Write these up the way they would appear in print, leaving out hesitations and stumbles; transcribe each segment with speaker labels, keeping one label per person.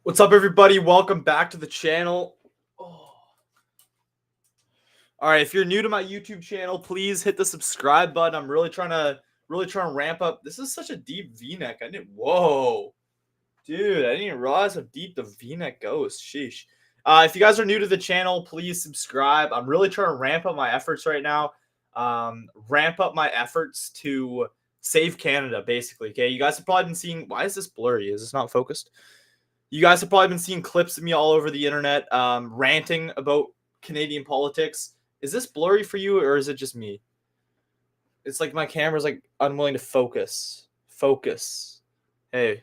Speaker 1: What's up, everybody? Welcome back to the channel. Oh. All right, if you're new to my YouTube channel, please hit the subscribe button. I'm really trying to ramp up. This is such a deep V-neck. Whoa, dude! I didn't even realize how deep the V-neck goes. Sheesh. If you guys are new to the channel, please subscribe. I'm really trying to ramp up my efforts right now. Ramp up my efforts to save Canada, basically. Okay, you guys have probably been seeing. Why is this blurry? Is this not focused? You guys have probably been seeing clips of me all over the internet ranting about Canadian politics. Is this blurry for you, or is it just me? It's like my camera's like unwilling to focus. Focus. Hey,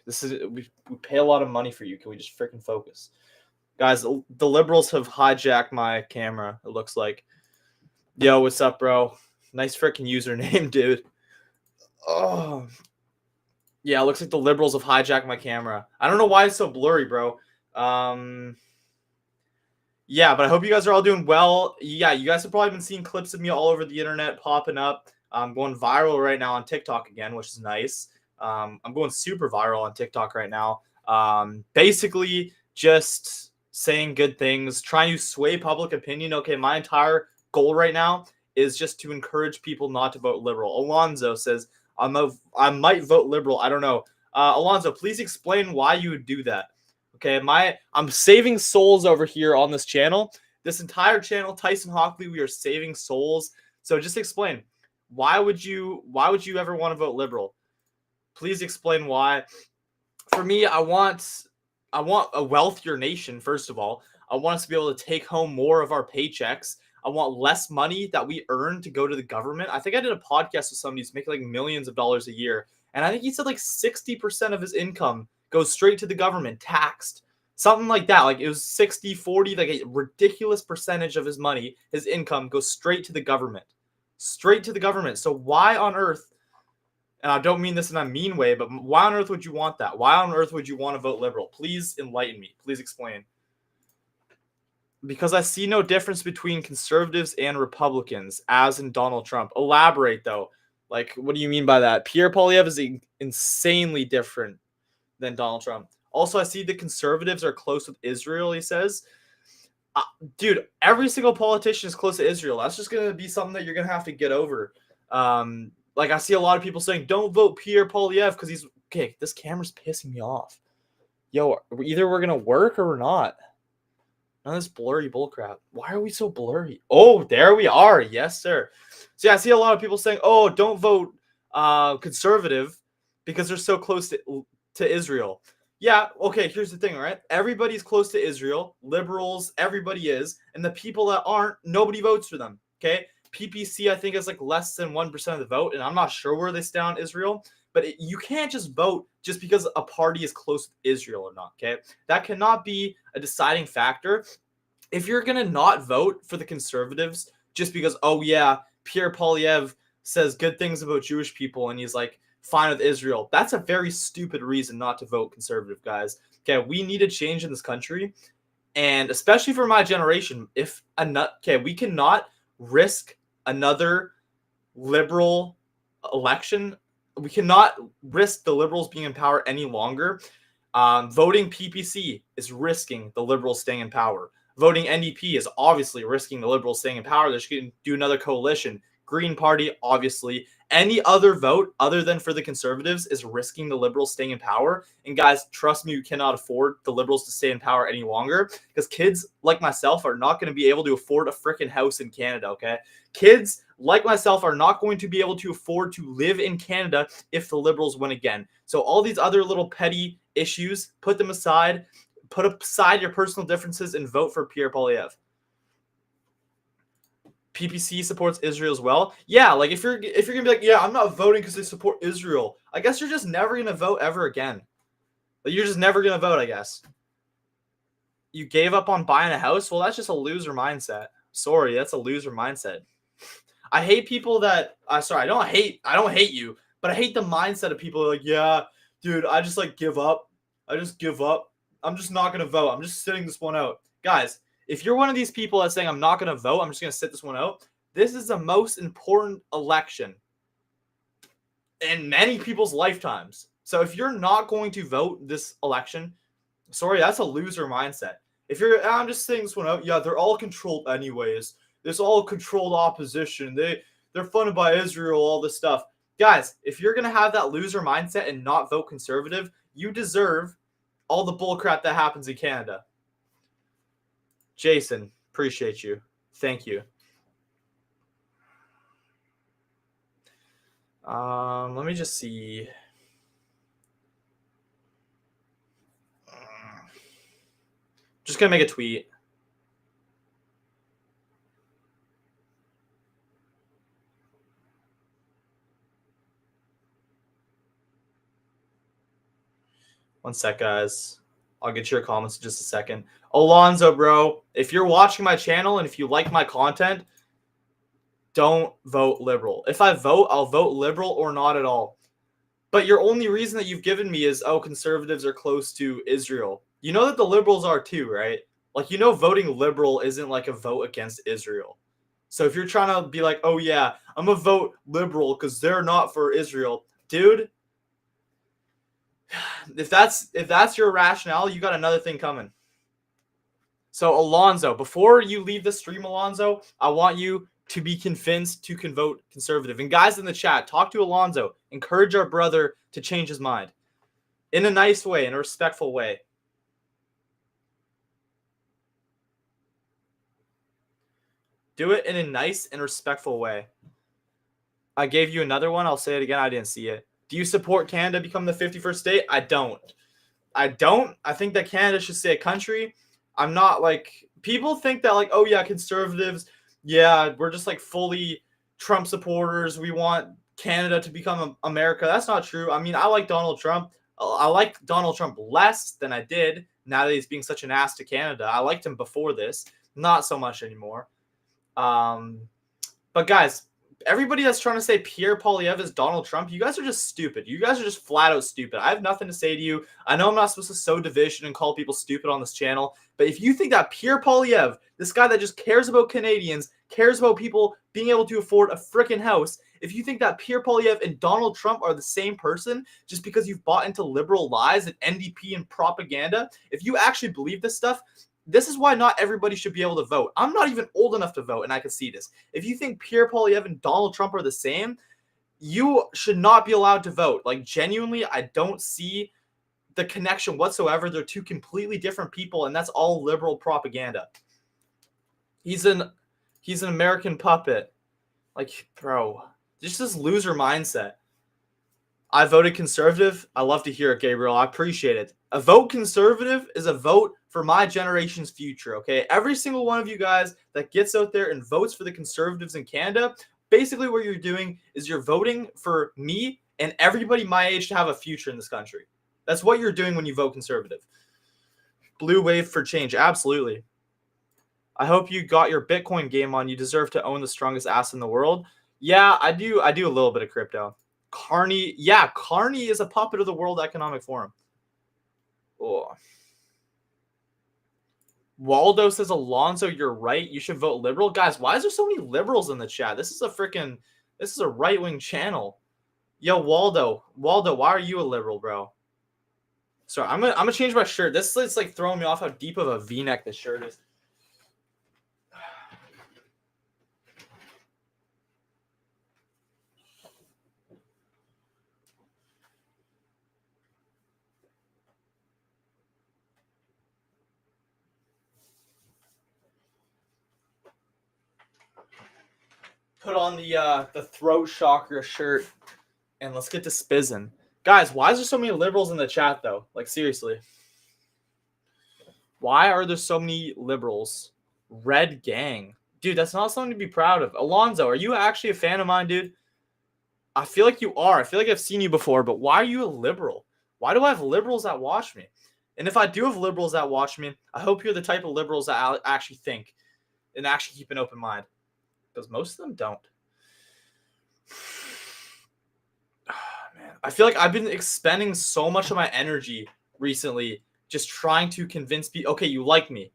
Speaker 1: we pay a lot of money for you. Can we just freaking focus? Guys, the liberals have hijacked my camera, it looks like. Yo, what's up, bro? Nice freaking username, dude. Oh, yeah, it looks like the liberals have hijacked my camera. I don't know why it's so blurry, bro. Yeah, but I hope you guys are all doing well. Yeah, you guys have probably been seeing clips of me all over the internet popping up. I'm going viral right now on TikTok again, which is nice. I'm going super viral on TikTok right now. Basically, just saying good things, trying to sway public opinion. Okay, my entire goal right now is just to encourage people not to vote liberal. Alonzo says, I might vote liberal. I don't know. Alonzo, please explain why you would do that. Okay, I'm saving souls over here on this channel. This entire channel, Tyson Hockley, we are saving souls. So just explain, why would you ever want to vote liberal? Please explain why. For me, I want a wealthier nation, first of all. I want us to be able to take home more of our paychecks. I want less money that we earn to go to the government. I think I did a podcast with somebody who's making like millions of dollars a year. And I think he said like 60% of his income goes straight to the government, taxed. Something like that. Like it was 60-40, like a ridiculous percentage of his money, his income goes straight to the government. Straight to the government. So why on earth, and I don't mean this in a mean way, but why on earth would you want that? Why on earth would you want to vote liberal? Please enlighten me. Please explain. Because I see no difference between conservatives and Republicans, as in Donald Trump. Elaborate, though. Like, what do you mean by that? Pierre Poilievre is insanely different than Donald Trump. Also, I see the conservatives are close with Israel, he says. Dude, every single politician is close to Israel. That's just going to be something that you're going to have to get over. Like, I see a lot of people saying, don't vote Pierre Poilievre because he's... Okay, this camera's pissing me off. Yo, either we're going to work or we're not. None of this blurry bullcrap. Why are we so blurry? Oh, there we are. Yes, sir. So yeah, I see a lot of people saying, "Oh, don't vote conservative because they're so close to Israel." Yeah, okay. Here's the thing, right? Everybody's close to Israel. Liberals, everybody is, and the people that aren't, nobody votes for them. Okay, PPC I think is like less than 1% of the vote, and I'm not sure where they stand on Israel. But you can't just vote just because a party is close with Israel or not, okay? That cannot be a deciding factor. If you're going to not vote for the conservatives just because, oh, yeah, Pierre Poilievre says good things about Jewish people and he's like fine with Israel, that's a very stupid reason not to vote conservative, guys. Okay, we need a change in this country. And especially for my generation, we cannot risk another liberal election. We cannot risk the liberals being in power any longer. Voting PPC is risking the liberals staying in power. Voting NDP is obviously risking the liberals staying in power. They're just going to do another coalition. Green Party, obviously. Any other vote other than for the conservatives is risking the liberals staying in power. And guys, trust me, you cannot afford the liberals to stay in power any longer because kids like myself are not going to be able to afford a freaking house in Canada, okay? Kids like myself are not going to be able to afford to live in Canada if the liberals win again. So all these other little petty issues, put them aside. Put aside your personal differences and vote for Pierre Poilievre. PPC supports Israel as well. Yeah, like if you're gonna be like, yeah, I'm not voting because they support Israel, I guess you're just never gonna vote ever again. Like you're just never gonna vote, I guess. You gave up on buying a house? Well, that's just a loser mindset. Sorry, that's a loser mindset. I hate people that I don't hate you, but I hate the mindset of people like, yeah, dude, I just like give up. I just give up. I'm just not going to vote. I'm just sitting this one out. Guys, if you're one of these people that's saying I'm not going to vote, I'm just going to sit this one out, this is the most important election in many people's lifetimes. So if you're not going to vote this election, Sorry, that's a loser mindset. If you're, I'm just saying this one out. Yeah, they're all controlled anyways. There's all controlled opposition. They're funded by Israel. All this stuff, guys. If you're gonna have that loser mindset and not vote conservative, you deserve all the bullcrap that happens in Canada. Jason, appreciate you. Thank you. Let me just see. Just gonna make a tweet. One sec, guys. I'll get your comments in just a second. Alonzo, bro, if you're watching my channel and if you like my content, don't vote liberal. If I vote, I'll vote liberal or not at all. But your only reason that you've given me is, oh, conservatives are close to Israel. You know that the liberals are too, right? Like, you know, voting liberal isn't like a vote against Israel. So if you're trying to be like, oh yeah, I'm gonna vote liberal because they're not for Israel, dude. If that's your rationale, you got another thing coming. So Alonzo, before you leave the stream, Alonzo, I want you to be convinced to vote conservative. And guys in the chat, talk to Alonzo. Encourage our brother to change his mind in a nice way, in a respectful way. Do it in a nice and respectful way. I gave you another one. I'll say it again. I didn't see it. Do you support Canada become the 51st state? I don't. I think that Canada should stay a country. I'm not like, people think that like, oh yeah, conservatives, yeah, we're just like fully Trump supporters. We want Canada to become America. That's not true. I mean, I like Donald Trump. I like Donald Trump less than I did now that he's being such an ass to Canada. I liked him before this, not so much anymore. But guys, everybody that's trying to say Pierre Poilievre is Donald Trump, you guys are just stupid. You guys are just flat out stupid. I have nothing to say to you. I know I'm not supposed to sow division and call people stupid on this channel, but if you think that Pierre Poilievre, this guy that just cares about Canadians, cares about people being able to afford a freaking house, if you think that Pierre Poilievre and Donald Trump are the same person just because you've bought into liberal lies and NDP and propaganda, if you actually believe this stuff, this is why not everybody should be able to vote. I'm not even old enough to vote, and I can see this. If you think Pierre Poilievre and Donald Trump are the same, you should not be allowed to vote. Like, genuinely, I don't see the connection whatsoever. They're two completely different people, and that's all liberal propaganda. He's an American puppet. Like, bro, just this loser mindset. I voted conservative. I love to hear it, Gabriel. I appreciate it. A vote conservative is a vote for my generation's future, okay? Every single one of you guys that gets out there and votes for the conservatives in Canada, basically what you're doing is you're voting for me and everybody my age to have a future in this country. That's what you're doing when you vote conservative. Blue wave for change. Absolutely. I hope you got your Bitcoin game on. You deserve to own the strongest ass in the world. Yeah, I do a little bit of crypto. Carney, yeah, Carney is a puppet of the World Economic Forum. Oh. Waldo says, Alonzo, you're right. You should vote liberal. Guys, why is there so many liberals in the chat? This is a right-wing channel. Yo, Waldo, why are you a liberal, bro? Sorry, I'm gonna change my shirt. This is like throwing me off how deep of a V-neck this shirt is. Put on the throat shocker shirt, and let's get to spizzing. Guys, why is there so many liberals in the chat, though? Like, seriously. Why are there so many liberals? Red gang. Dude, that's not something to be proud of. Alonzo, are you actually a fan of mine, dude? I feel like you are. I feel like I've seen you before, but why are you a liberal? Why do I have liberals that watch me? And if I do have liberals that watch me, I hope you're the type of liberals that actually think and actually keep an open mind. Because most of them don't. Man, I feel like I've been expending so much of my energy recently just trying to convince people, okay, you like me.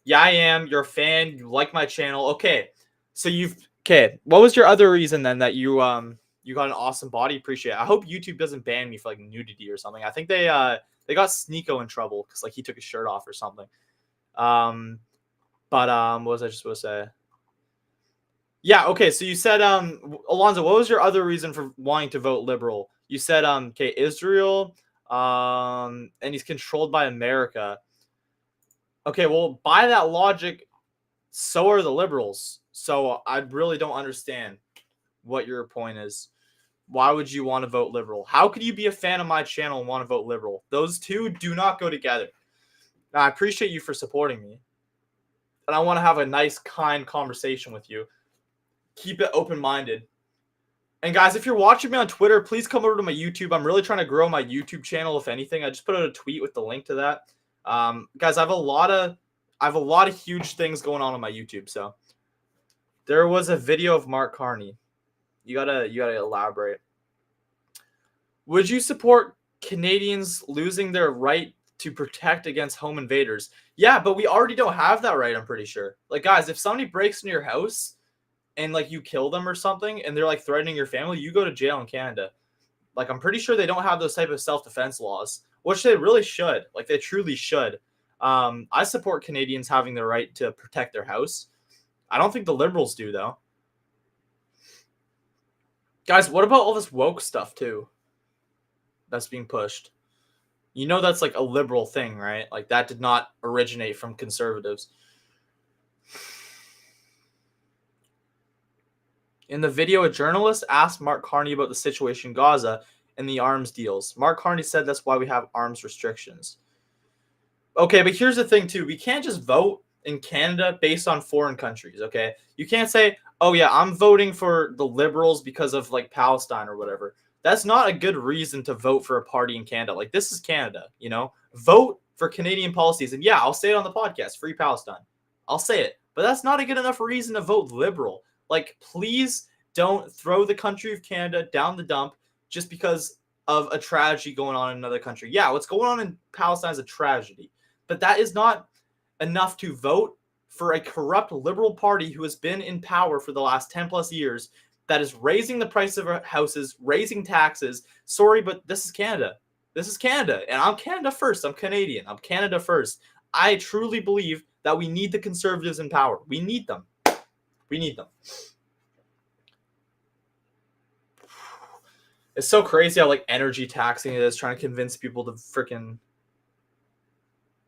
Speaker 1: Yeah, I am. You're a fan. You like my channel. Okay. So what was your other reason then that you You got an awesome body. Appreciate it. I hope YouTube doesn't ban me for like nudity or something. I think they got Sneeko in trouble because like he took his shirt off or something. But what was I just supposed to say? Yeah, okay. So you said Alonzo, what was your other reason for wanting to vote liberal? You said okay, Israel, and he's controlled by America. Okay, well, by that logic, so are the liberals. So I really don't understand what your point is. Why would you want to vote liberal? How could you be a fan of my channel and want to vote liberal? Those two do not go together. Now, I appreciate you for supporting me. And I want to have a nice, kind conversation with you. Keep it open-minded. And guys, if you're watching me on Twitter, please come over to my YouTube. I'm really trying to grow my YouTube channel, if anything. I just put out a tweet with the link to that. Guys, I have a lot of huge things going on my YouTube. So there was a video of Mark Carney. You gotta elaborate. Would you support Canadians losing their right to protect against home invaders? Yeah, but we already don't have that right, I'm pretty sure. Like, guys, if somebody breaks into your house and like you kill them or something and they're like threatening your family, you go to jail in Canada. Like, I'm pretty sure they don't have those type of self-defense laws, which they really should. Like, they truly should. I support Canadians having the right to protect their house. I don't think the liberals do, though. Guys, what about all this woke stuff, too, that's being pushed? You know that's like a liberal thing, right? Like, that did not originate from conservatives. In the video, a journalist asked Mark Carney about the situation in Gaza and the arms deals. Mark Carney said that's why we have arms restrictions. Okay, but here's the thing, too. We can't just vote in Canada based on foreign countries, okay? You can't say, oh, yeah, I'm voting for the liberals because of, like, Palestine or whatever. That's not a good reason to vote for a party in Canada. Like, this is Canada, you know? Vote for Canadian policies. And, yeah, I'll say it on the podcast, Free Palestine. I'll say it. But that's not a good enough reason to vote liberal. Like, please don't throw the country of Canada down the dump just because of a tragedy going on in another country. Yeah, what's going on in Palestine is a tragedy. But that is not enough to vote for a corrupt liberal party who has been in power for the last 10 plus years that is raising the price of houses, raising taxes. Sorry, but this is Canada. This is Canada. And I'm Canada first. I'm Canadian. I'm Canada first. I truly believe that we need the conservatives in power. We need them. We need them. It's so crazy how like energy taxing it is, trying to convince people to freaking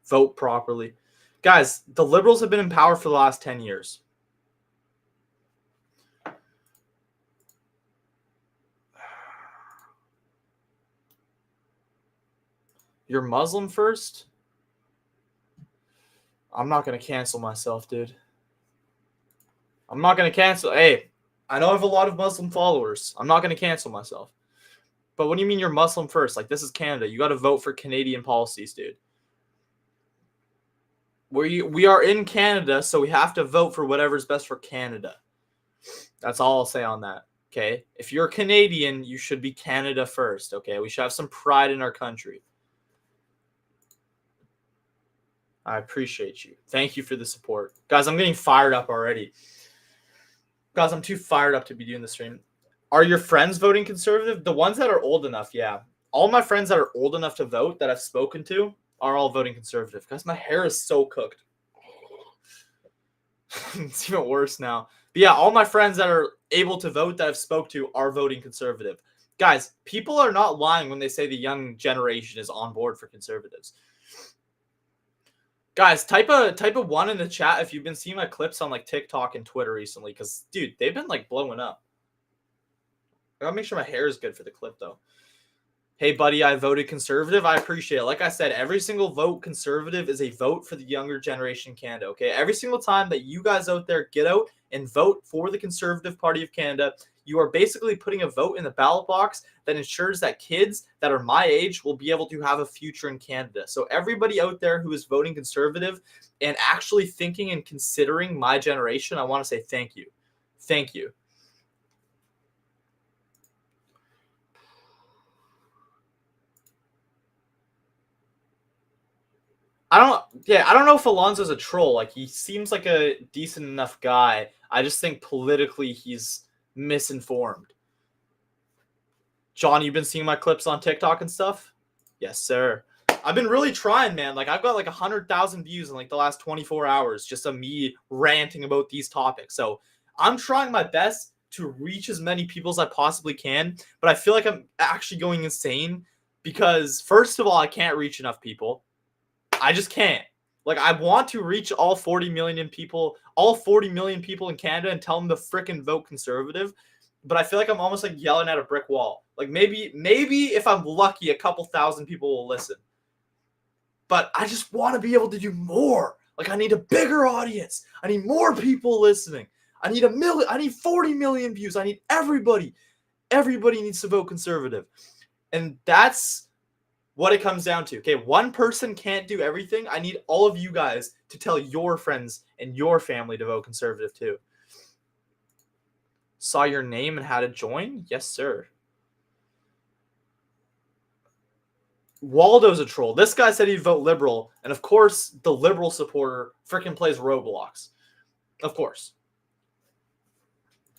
Speaker 1: vote properly. Guys, the liberals have been in power for the last 10 years. You're Muslim first? I'm not going to cancel myself, dude. I'm not going to cancel. Hey, I know I have a lot of Muslim followers. I'm not going to cancel myself. But what do you mean you're Muslim first? Like, this is Canada. You got to vote for Canadian policies, dude. We are in Canada, so we have to vote for whatever's best for Canada. That's all I'll say on that, okay? If you're Canadian, you should be Canada first, okay? We should have some pride in our country. I appreciate you. Thank you for the support. Guys, I'm getting fired up already. Guys, I'm too fired up to be doing the stream. Are your friends voting conservative? The ones that are old enough, yeah. All my friends that are old enough to vote that I've spoken to are all voting conservative. Guys, my hair is so cooked. It's even worse now. But yeah, all my friends that are able to vote that I've spoke to are voting conservative. Guys, people are not lying when they say the young generation is on board for conservatives. Guys, type a 1 in the chat if you've been seeing my clips on like TikTok and Twitter recently, because dude, they've been like blowing up. I gotta make sure my hair is good for the clip though. Hey buddy, I voted conservative. I appreciate it. Like I said, every single vote conservative is a vote for the younger generation in Canada. Okay, every single time that you guys out there get out and vote for the Conservative Party of Canada, you are basically putting a vote in the ballot box that ensures that kids that are my age will be able to have a future in Canada. So everybody out there who is voting conservative and actually thinking and considering my generation, I want to say thank you. Thank you. I don't know if Alonzo's a troll. Like, he seems like a decent enough guy. I just think politically he's misinformed. John, you've been seeing my clips on TikTok and stuff? Yes, sir. I've been really trying, man. Like, I've got like 100,000 views in like the last 24 hours just of me ranting about these topics. So I'm trying my best to reach as many people as I possibly can. But I feel like I'm actually going insane because, first of all, I can't reach enough people. I just can't. Like, I want to reach all 40 million people in Canada and tell them to frickin' vote Conservative. But I feel like I'm almost like yelling at a brick wall. Like, maybe if I'm lucky, a couple thousand people will listen. But I just want to be able to do more. Like, I need a bigger audience. I need more people listening. I need 40 million views. I need everybody. Everybody needs to vote Conservative. And that's what it comes down to. Okay, one person can't do everything. I need all of you guys to tell your friends and your family to vote Conservative too. Saw your name and how to join? Yes, sir. Waldo's a troll. This guy said he'd vote Liberal, and of course, the Liberal supporter freaking plays Roblox. Of course.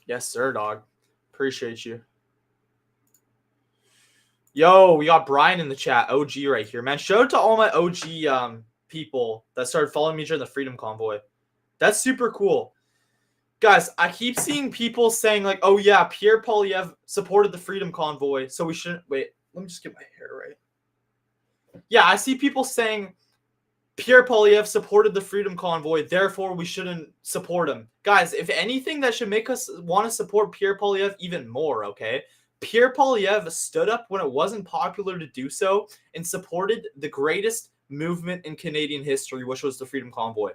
Speaker 1: Yes, sir, dog. Appreciate you. Yo, we got Brian in the chat. OG right here, man. Shout out to all my OG people that started following me during the Freedom Convoy. That's super cool. Guys, I keep seeing people saying like, oh yeah, Pierre Poilievre supported the Freedom Convoy, so we shouldn't... Wait, let me just get my hair right. Yeah, I see people saying Pierre Poilievre supported the Freedom Convoy, therefore we shouldn't support him. Guys, if anything, that should make us want to support Pierre Poilievre even more, okay? Pierre Poilievre stood up when it wasn't popular to do so and supported the greatest movement in Canadian history, which was the Freedom Convoy.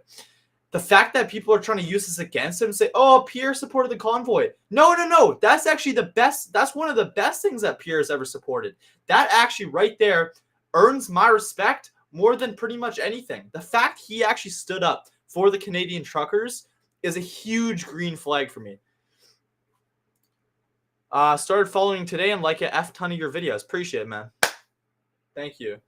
Speaker 1: The fact that people are trying to use this against him, say, oh, Pierre supported the convoy. No. That's actually the best. That's one of the best things that Pierre has ever supported. That actually right there earns my respect more than pretty much anything. The fact he actually stood up for the Canadian truckers is a huge green flag for me. Started following today and like a ton of your videos. Appreciate it, man. Thank you.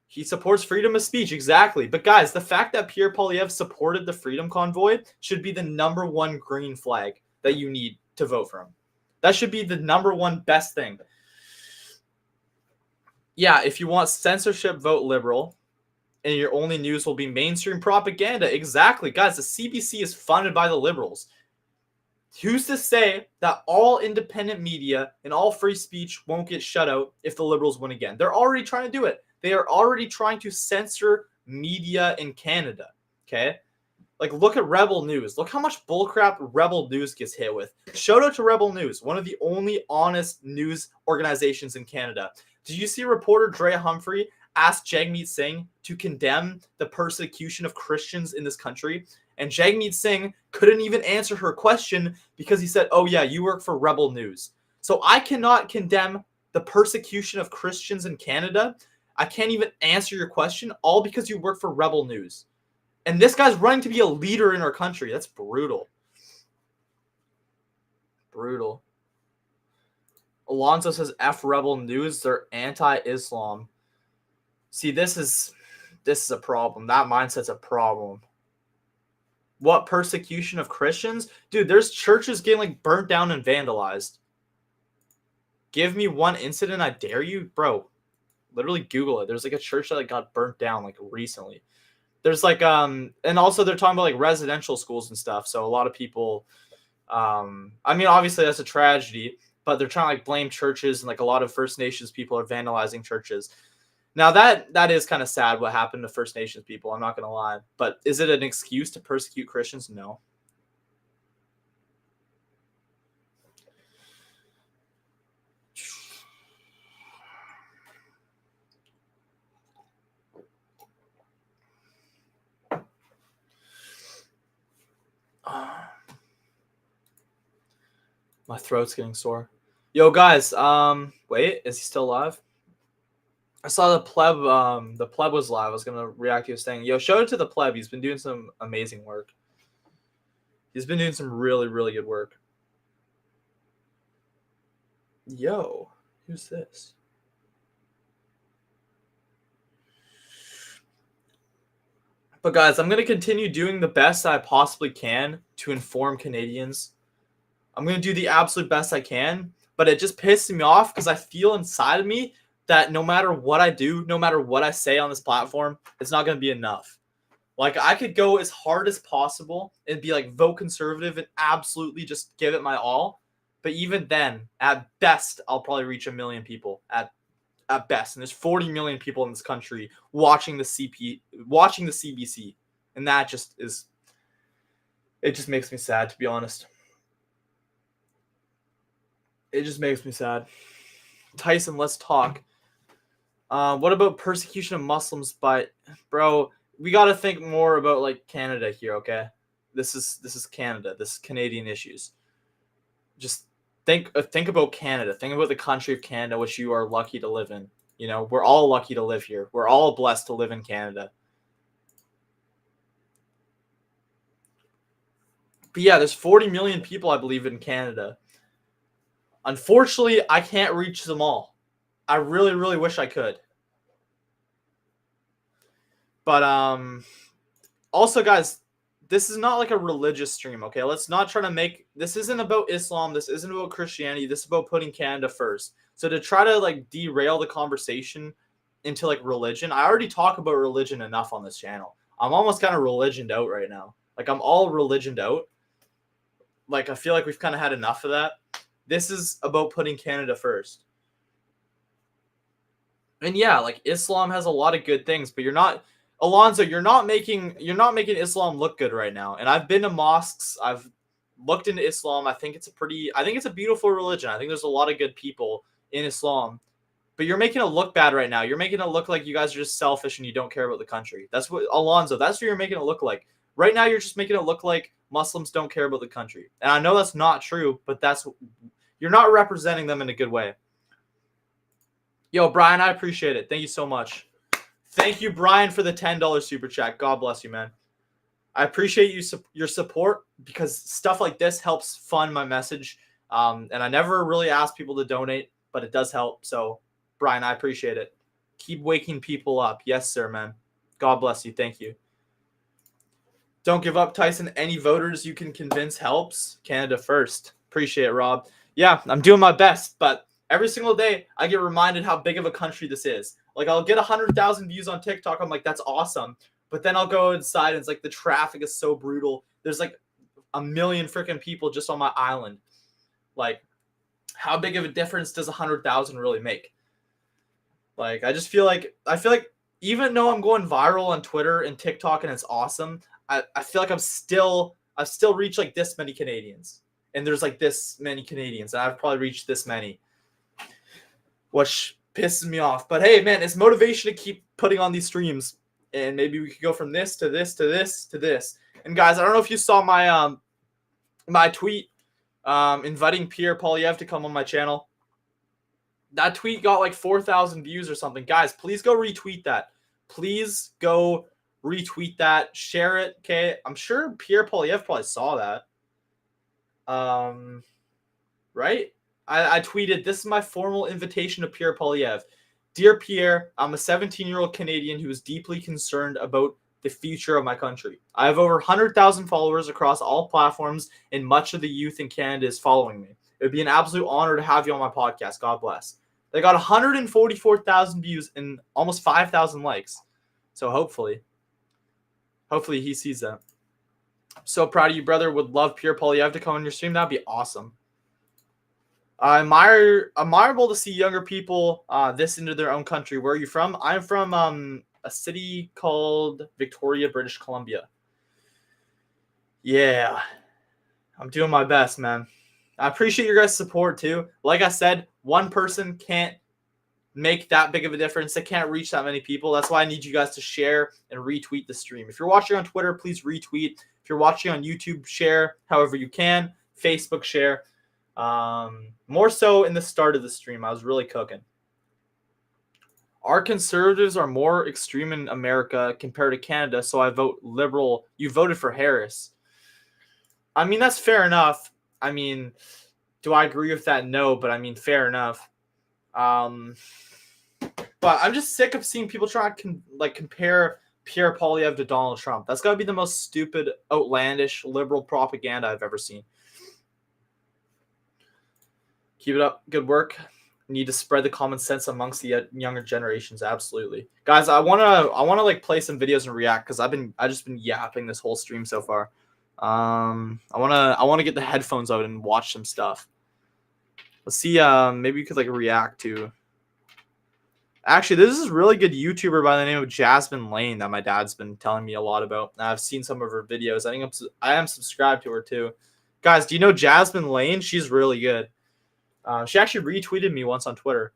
Speaker 1: He supports freedom of speech, exactly. But guys, the fact that Pierre Poilievre supported the Freedom Convoy should be the #1 green flag that you need to vote for him. That should be the #1 best thing. Yeah, if you want censorship, vote Liberal. And your only news will be mainstream propaganda. Exactly. Guys, the CBC is funded by the Liberals. Who's to say that all independent media and all free speech won't get shut out if the Liberals win again? They're already trying to do it. They are already trying to censor media in Canada. Okay? Like, look at Rebel News. Look how much bullcrap Rebel News gets hit with. Shout out to Rebel News, one of the only honest news organizations in Canada. Did you see reporter Drea Humphrey ask Jagmeet Singh to condemn the persecution of Christians in this country? And Jagmeet Singh couldn't even answer her question because he said, oh yeah, you work for Rebel News. So I cannot condemn the persecution of Christians in Canada. I can't even answer your question, all because you work for Rebel News. And this guy's running to be a leader in our country. That's brutal. Brutal. Alonzo says F Rebel News. They're anti-Islam. See, this is a problem. That mindset's a problem. What persecution of Christians? Dude, there's churches getting like burnt down and vandalized. Give me one incident, I dare you. Bro, literally Google it. There's like a church that like got burnt down like recently. There's like and also they're talking about like residential schools and stuff. So a lot of people I mean, obviously that's a tragedy, but they're trying to like blame churches, and like a lot of First Nations people are vandalizing churches. Now that is kind of sad what happened to First Nations people, I'm not going to lie. But is it an excuse to persecute Christians? No. My throat's getting sore. Yo, guys, wait, is he still alive? I saw the pleb was live. I was gonna react to his thing. Yo, shout out to the pleb. He's been doing some amazing work. He's been doing some really, really good work. Yo, who's this? But guys, I'm gonna continue doing the best I possibly can to inform Canadians. I'm gonna do the absolute best I can. but it just pisses me off because I feel inside of me that no matter what I do, no matter what I say on this platform, it's not going to be enough. Like, I could go as hard as possible and be like, vote conservative and absolutely just give it my all. But even then, at best, I'll probably reach 1 million people at best. And there's 40 million people in this country watching the CBC. And that just is, it just makes me sad, to be honest. It just makes me sad. Tyson, let's talk. What about persecution of Muslims? But, bro, we got to think more about like Canada here, okay? This is Canada. This is Canadian issues. Just think about Canada. Think about the country of Canada, which you are lucky to live in. You know, we're all lucky to live here. We're all blessed to live in Canada. But yeah, there's 40 million people, I believe, in Canada. Unfortunately, I can't reach them all. I really, really wish I could. But also, guys, this is not like a religious stream, okay? Let's not try to make this isn't about Islam, this isn't about Christianity, this is about putting Canada first. So to try to like derail the conversation into like religion, I already talk about religion enough on this channel. I'm almost kind of religioned out right now. Like, I'm all religioned out. Like, I feel like we've kind of had enough of that. This is about putting Canada first. And yeah, like, Islam has a lot of good things, but you're not making Islam look good right now. And I've been to mosques, I've looked into Islam. I think it's a beautiful religion. I think there's a lot of good people in Islam. But you're making it look bad right now. You're making it look like you guys are just selfish and you don't care about the country. That's what you're making it look like. Right now you're just making it look like Muslims don't care about the country. And I know that's not true, but you're not representing them in a good way. Yo, Brian, I appreciate it. Thank you so much. Thank you, Brian, for the $10 super chat. God bless you, man. I appreciate your support because stuff like this helps fund my message. And I never really ask people to donate, but it does help. So, Brian, I appreciate it. Keep waking people up. Yes, sir, man. God bless you. Thank you. Don't give up, Tyson. Any voters you can convince helps. Canada first. Appreciate it, Rob. Yeah, I'm doing my best, but every single day I get reminded how big of a country this is. Like, I'll get 100,000 views on TikTok. I'm like, that's awesome. But then I'll go inside and it's like the traffic is so brutal. There's like 1 million freaking people just on my island. Like, how big of a difference does 100,000 really make? Like, I feel like even though I'm going viral on Twitter and TikTok and it's awesome, I feel like I've still reached like this many Canadians. And there's like this many Canadians. And I've probably reached this many. Which pisses me off. But hey, man, it's motivation to keep putting on these streams. And maybe we could go from this to this to this to this. And guys, I don't know if you saw my my tweet inviting Pierre Poilievre to come on my channel. That tweet got like 4,000 views or something. Guys, please go retweet that. Please go retweet that. Share it, okay? I'm sure Pierre Poilievre probably saw that. Right? I tweeted, this is my formal invitation to Pierre Poilievre. Dear Pierre, I'm a 17-year-old Canadian who is deeply concerned about the future of my country. I have over 100,000 followers across all platforms, and much of the youth in Canada is following me. It would be an absolute honor to have you on my podcast. God bless. They got 144,000 views and almost 5,000 likes. So hopefully he sees that. I'm so proud of you, brother. Would love Pierre Poilievre to come on your stream. That'd be awesome. Admirable to see younger people this into their own country. Where are you from? I'm from a city called Victoria, British Columbia. Yeah, I'm doing my best, man. I appreciate your guys' support too. Like I said, one person can't make that big of a difference. They can't reach that many people. That's why I need you guys to share and retweet the stream. If you're watching on Twitter, please retweet. If you're watching on YouTube, share however you can. Facebook, share. More so in the start of the stream. I was really cooking. Our conservatives are more extreme in America compared to Canada, so I vote Liberal. You voted for Harris. I mean, that's fair enough. I mean, do I agree with that? No, but I mean, fair enough. But I'm just sick of seeing people try to compare Pierre Poilievre to Donald Trump. That's got to be the most stupid, outlandish, liberal propaganda I've ever seen. Keep it up. Good work. Need to spread the common sense amongst the younger generations. Absolutely, guys. I wanna like play some videos and react because I just been yapping this whole stream so far. I wanna get the headphones out and watch some stuff. Let's see. Maybe you could like react to. Actually, this is a really good YouTuber by the name of Jasmine Lane that my dad's been telling me a lot about. I've seen some of her videos. I am subscribed to her too. Guys, do you know Jasmine Lane? She's really good. She actually retweeted me once on Twitter.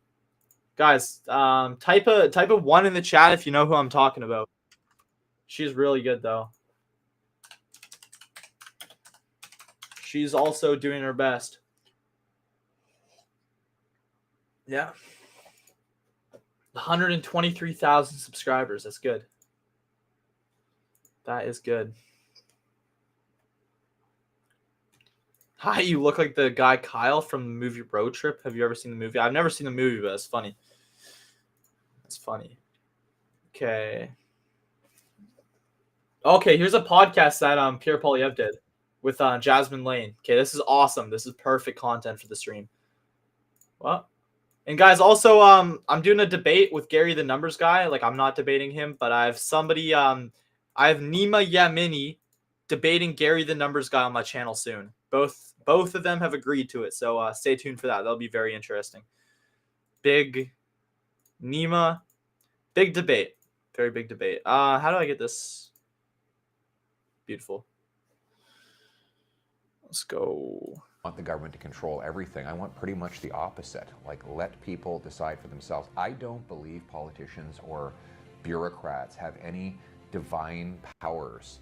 Speaker 1: Guys, type a 1 in the chat if you know who I'm talking about. She's really good though. She's also doing her best. Yeah. 123,000 subscribers. That's good. That is good. Hi, you look like the guy Kyle from the movie Road Trip. Have you ever seen the movie? I've never seen the movie, but it's funny. It's funny. Okay. Okay, here's a podcast that Pierre Poilievre did with Jasmine Lane. Okay, this is awesome. This is perfect content for the stream. What? And guys, also I'm doing a debate with Gary the Numbers guy. Like I'm not debating him, but I have somebody I have Nima Yamini debating Gary the Numbers guy on my channel soon. Both of them have agreed to it, so stay tuned for that. That'll be very interesting. Big Nima, big debate, very big debate. How do I get this? Beautiful. Let's go.
Speaker 2: I want the government to control everything. I want pretty much the opposite. Like, let people decide for themselves. I don't believe politicians or bureaucrats have any divine powers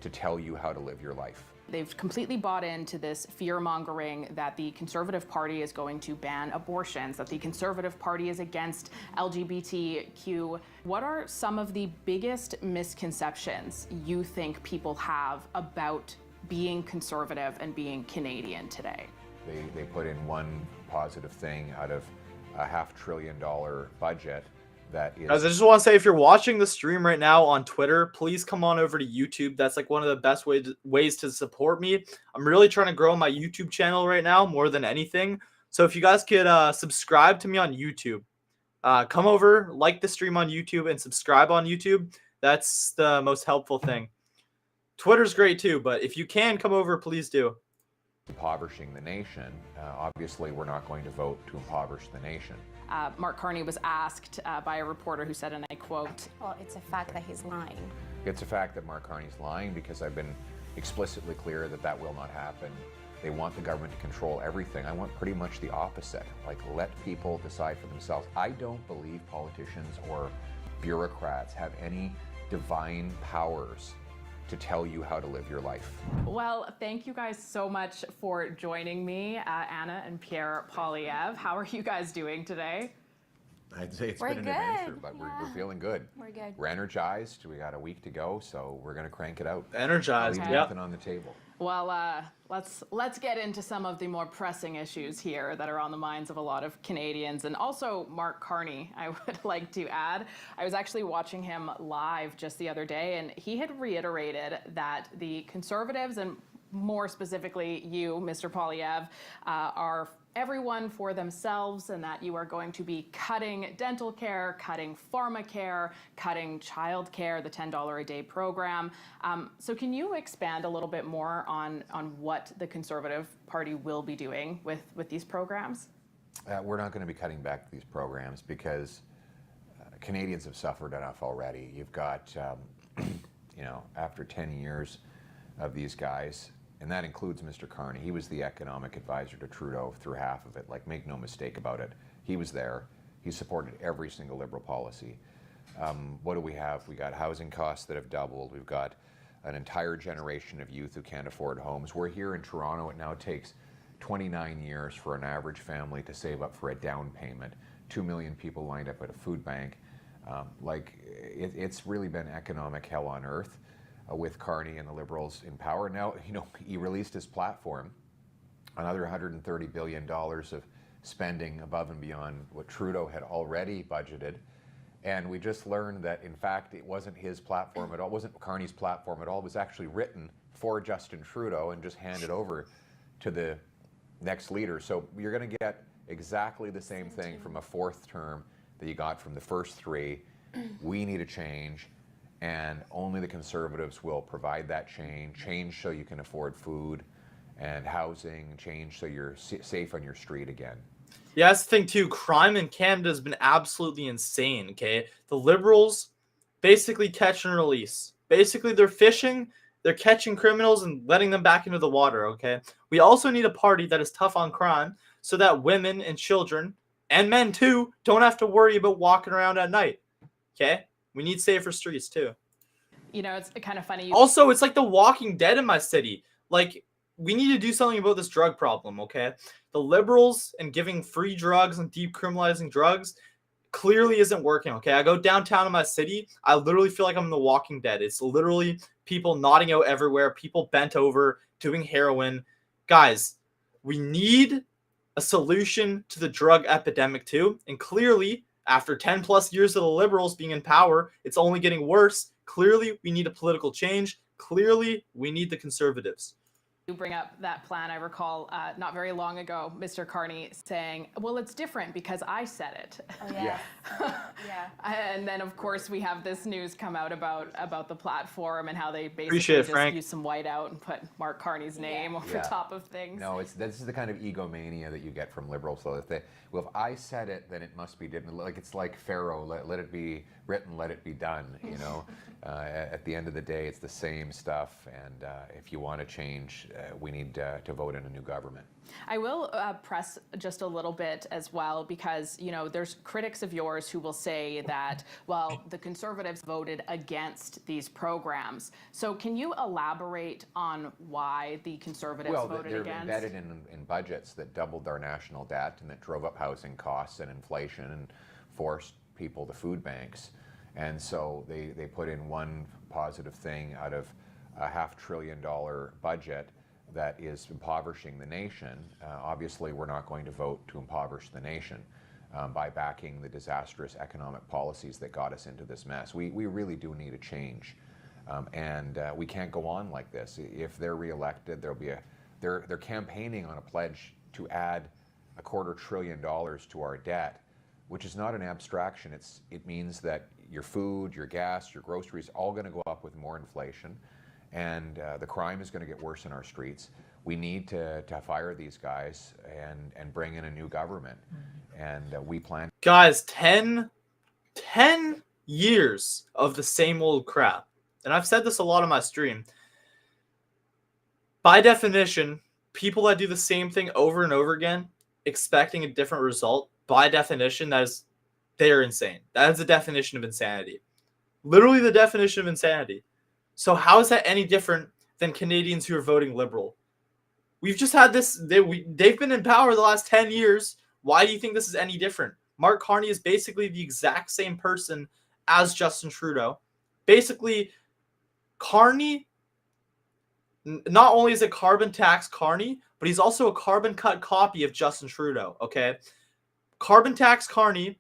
Speaker 2: to tell you how to live your life.
Speaker 3: They've completely bought into this fear-mongering that the Conservative Party is going to ban abortions, that the Conservative Party is against LGBTQ. What are some of the biggest misconceptions you think people have about being conservative and being Canadian today?
Speaker 2: They put in one positive thing out of a $500 billion budget that is...
Speaker 1: Guys, I just want to say, if you're watching the stream right now on Twitter, please come on over to YouTube. That's like one of the best ways to support me. I'm really trying to grow my YouTube channel right now more than anything. So if you guys could subscribe to me on YouTube, come over, like the stream on YouTube, and subscribe on YouTube. That's the most helpful thing. Twitter's great too, but if you can come over, please do.
Speaker 2: Impoverishing the nation. Obviously, we're not going to vote to impoverish the nation.
Speaker 3: Mark Carney was asked by a reporter who said, and I quote,
Speaker 4: "Well, it's a fact that he's lying."
Speaker 2: It's a fact that Mark Carney's lying because I've been explicitly clear that that will not happen. They want the government to control everything. I want pretty much the opposite. Like, let people decide for themselves. I don't believe politicians or bureaucrats have any divine powers to tell you how to live your life.
Speaker 3: Well, thank you guys so much for joining me, Anna and Pierre Poilievre. How are you guys doing today?
Speaker 2: I'd say it's
Speaker 4: We're
Speaker 2: been an
Speaker 4: good.
Speaker 2: adventure, but
Speaker 4: Yeah.
Speaker 2: we're feeling good.
Speaker 4: We're good.
Speaker 2: We're energized. We got a week to go, so we're going to crank it out.
Speaker 1: Energized,
Speaker 2: Leave
Speaker 1: yeah.
Speaker 2: nothing on the table.
Speaker 3: Well, let's get into some of the more pressing issues here that are on the minds of a lot of Canadians, and also Mark Carney, I would like to add. I was actually watching him live just the other day, and he had reiterated that the Conservatives, and more specifically you, Mr. Poilievre, are everyone for themselves, and that you are going to be cutting dental care, cutting pharmacare, cutting child care, the $10 a day program. So can you expand a little bit more on what the Conservative Party will be doing with these programs?
Speaker 2: We're not going to be cutting back these programs because Canadians have suffered enough already. You've got, you know, after 10 years of these guys, and that includes Mr. Carney. He was the economic advisor to Trudeau through half of it. Like, make no mistake about it. He was there. He supported every single Liberal policy. What do we have? We got housing costs that have doubled. We've got an entire generation of youth who can't afford homes. We're here in Toronto. It now takes 29 years for an average family to save up for a down payment. 2 million people lined up at a food bank. It's really been economic hell on earth. With Carney and the Liberals in power. Now, you know, he released his platform, another $130 billion of spending above and beyond what Trudeau had already budgeted. And we just learned that, in fact, it wasn't his platform at all, it wasn't Carney's platform at all. It was actually written for Justin Trudeau and just handed over to the next leader. So you're going to get exactly the same thing from a fourth term that you got from the first three. We need a change, and only the Conservatives will provide that change so you can afford food and housing, change so you're safe on your street again.
Speaker 1: Yeah, that's the thing too. Crime in Canada has been absolutely insane, okay? The Liberals basically catch and release. Basically, they're fishing, they're catching criminals and letting them back into the water, okay? We also need a party that is tough on crime so that women and children, and men too, don't have to worry about walking around at night, okay? We need safer streets too.
Speaker 3: You know, it's kind of funny.
Speaker 1: Also, it's like The Walking Dead in my city. Like, we need to do something about this drug problem, okay? The Liberals and giving free drugs and decriminalizing drugs clearly isn't working, okay? I go downtown in my city, I literally feel like I'm in The Walking Dead. It's literally people nodding out everywhere, people bent over, doing heroin. Guys, we need a solution to the drug epidemic too, and clearly, after 10 plus years of the Liberals being in power, it's only getting worse. Clearly, we need a political change. Clearly, we need the Conservatives.
Speaker 3: You bring up that plan. I recall not very long ago, Mr. Carney saying, well, it's different because I said it.
Speaker 4: Oh, yeah. Yeah.
Speaker 3: And then, of course, we have this news come out about the platform and how they basically
Speaker 1: Appreciate it,
Speaker 3: just
Speaker 1: Frank.
Speaker 3: use some whiteout and put Mark Carney's name over top of things.
Speaker 2: No, this is the kind of egomania that you get from Liberals. So if if I said it, then it must be different. Like it's like Pharaoh, let it be written, let it be done. You know, at the end of the day, it's the same stuff. And if you want to change, we need to vote in a new government.
Speaker 3: I will press just a little bit as well, because, you know, there's critics of yours who will say that, well, the Conservatives voted against these programs. So can you elaborate on why the Conservatives voted
Speaker 2: they're
Speaker 3: against?
Speaker 2: embedded in budgets that doubled our national debt and that drove up housing costs and inflation and forced people to food banks. And so they put in one positive thing out of a $500 billion budget that is impoverishing the nation. Obviously, we're not going to vote to impoverish the nation by backing the disastrous economic policies that got us into this mess. We really do need a change, and we can't go on like this. If they're reelected, they're campaigning on a pledge to add $250 billion to our debt, which is not an abstraction. It means that your food, your gas, your groceries, all going to go up with more inflation. And the crime is going to get worse in our streets. We need to fire these guys and bring in a new government. And we plan.
Speaker 1: Guys, 10 years of the same old crap. And I've said this a lot on my stream. By definition, people that do the same thing over and over again, expecting a different result, by definition, they're insane. That is the definition of insanity. Literally the definition of insanity. So how is that any different than Canadians who are voting Liberal? We've just had this. They've been in power the last 10 years. Why do you think this is any different? Mark Carney is basically the exact same person as Justin Trudeau. Basically, Carney, not only is a carbon tax Carney, but he's also a carbon cut copy of Justin Trudeau, okay? Carbon tax Carney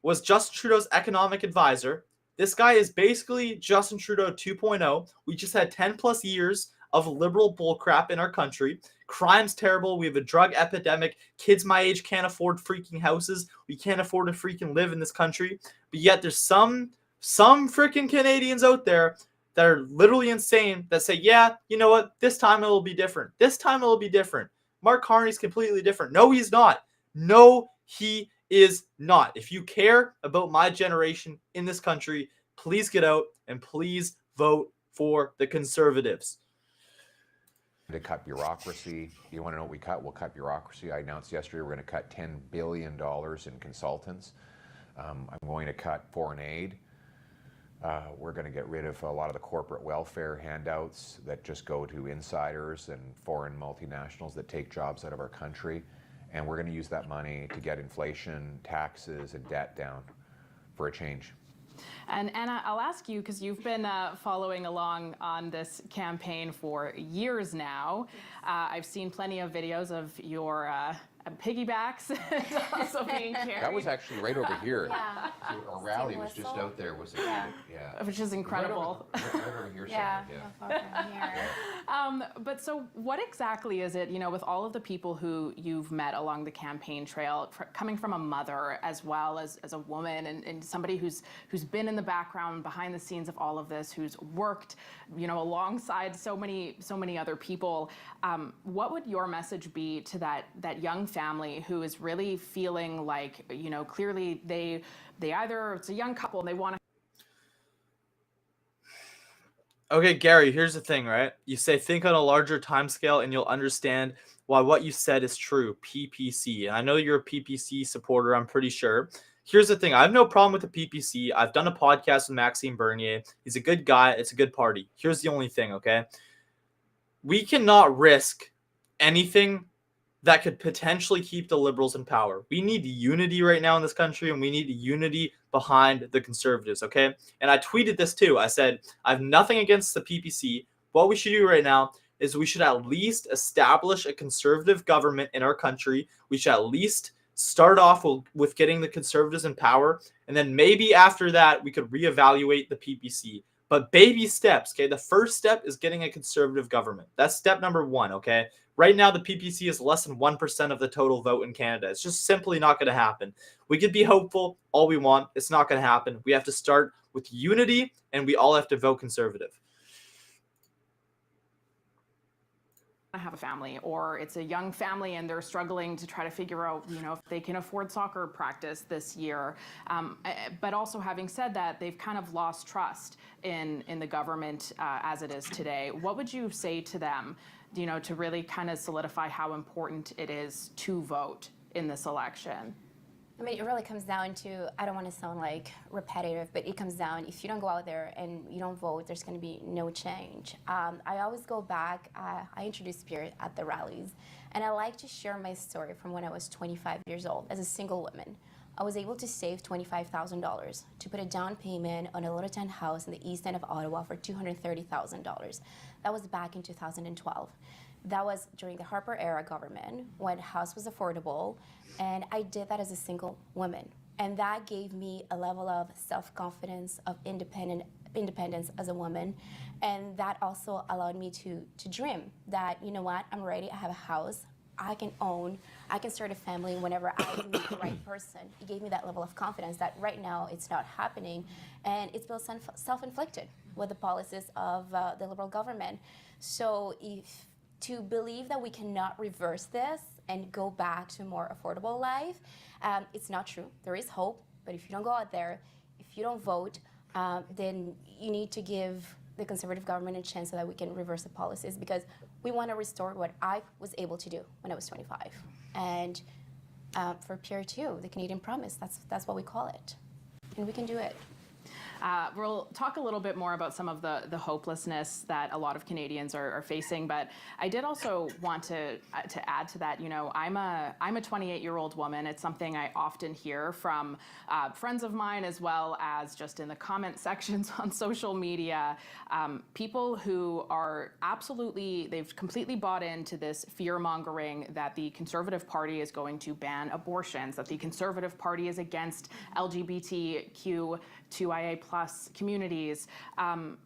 Speaker 1: was Justin Trudeau's economic advisor. This guy is basically Justin Trudeau 2.0. We just had 10 plus years of liberal bullcrap in our country. Crime's terrible. We have a drug epidemic. Kids my age can't afford freaking houses. We can't afford to freaking live in this country. But yet there's some freaking Canadians out there that are literally insane that say, yeah, you know what? This time it will be different. This time it will be different. Mark Carney's completely different. No, he's not. No, he is not. If you care about my generation in this country, please get out and please vote for the Conservatives.
Speaker 2: To cut bureaucracy. You want to know what we cut? We'll cut bureaucracy. I announced yesterday we're going to cut $10 billion in consultants. I'm going to cut foreign aid. We're going to get rid of a lot of the corporate welfare handouts that just go to insiders and foreign multinationals that take jobs out of our country. And we're going to use that money to get inflation, taxes, and debt down for a change.
Speaker 3: And Anna, I'll ask you, because you've been following along on this campaign for years now. I've seen plenty of videos of your piggybacks and also being carried.
Speaker 2: That was actually right over here.
Speaker 4: Yeah.
Speaker 2: So our rally was just
Speaker 4: whistle.
Speaker 2: out there, was it?
Speaker 4: Yeah.
Speaker 2: Yeah.
Speaker 3: Which is incredible.
Speaker 2: Right over here
Speaker 4: Yeah.
Speaker 2: somewhere,
Speaker 4: From here.
Speaker 3: But so what exactly is it, with all of the people who you've met along the campaign trail, coming from a mother as well as a woman and somebody who's been in the background, behind the scenes of all of this, who's worked, alongside so many other people, what would your message be to that young family who is really feeling like, clearly they either, it's a young couple and they want to.
Speaker 1: Okay, Gary, here's the thing, right? You say think on a larger time scale and you'll understand why what you said is true. PPC. And I know you're a PPC supporter, I'm pretty sure. Here's the thing. I have no problem with the PPC. I've done a podcast with Maxime Bernier. He's a good guy. It's a good party. Here's the only thing, okay? We cannot risk anything that could potentially keep the Liberals in power. We need unity right now in this country, and we need unity behind the Conservatives, okay? And I tweeted this too. I said, I have nothing against the PPC. What we should do right now is we should at least establish a Conservative government in our country. We should at least start off with getting the Conservatives in power, and then maybe after that, we could reevaluate the PPC. But baby steps, okay? The first step is getting a Conservative government. That's step number one, okay? Right now, the PPC is less than 1% of the total vote in Canada. It's just simply not going to happen. We could be hopeful all we want. It's not going to happen. We have to start with unity, and we all have to vote Conservative.
Speaker 3: Have a family, or it's a young family and they're struggling to try to figure out, if they can afford soccer practice this year. But also, having said that, they've kind of lost trust in the government as it is today. What would you say to them, to really kind of solidify how important it is to vote in this election?
Speaker 4: I mean, it really comes down to, I don't want to sound like repetitive, but it comes down, if you don't go out there and you don't vote, there's going to be no change. I always go back, I introduced Pierre at the rallies, and I like to share my story from when I was 25 years old as a single woman. I was able to save $25,000 to put a down payment on a little tent house in the east end of Ottawa for $230,000. That was back in 2012. That was during the Harper era government when house was affordable, and I did that as a single woman. And that gave me a level of self-confidence, of independence as a woman. And that also allowed me to dream that, I'm ready, I have a house, I can own, I can start a family whenever I meet the right person. It gave me that level of confidence that right now it's not happening, and it's both self-inflicted with the policies of the Liberal government. So to believe that we cannot reverse this and go back to a more affordable life, it's not true. There is hope, but if you don't go out there, if you don't vote, then you need to give the Conservative government a chance so that we can reverse the policies, because we want to restore what I was able to do when I was 25. And for Pierre too, the Canadian promise, that's what we call it. And we can do it.
Speaker 3: We'll talk a little bit more about some of the hopelessness that a lot of Canadians are facing, but I did also want to add to that. I'm a 28-year-old woman. It's something I often hear from friends of mine, as well as just in the comment sections on social media. People who are they've completely bought into this fear-mongering that the Conservative Party is going to ban abortions, that the Conservative Party is against LGBTQ2IA+ communities. I'll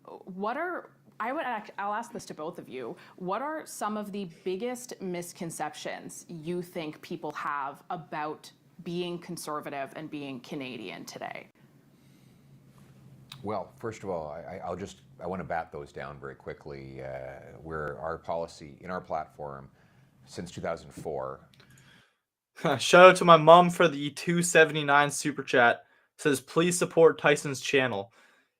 Speaker 3: ask this to both of you. What are some of the biggest misconceptions you think people have about being Conservative and being Canadian today?
Speaker 2: Well, first of all, I want to bat those down very quickly. Where our policy in our platform since 2004.
Speaker 1: Shout out to my mom for the $2.79 super chat. Says, please support Tyson's channel.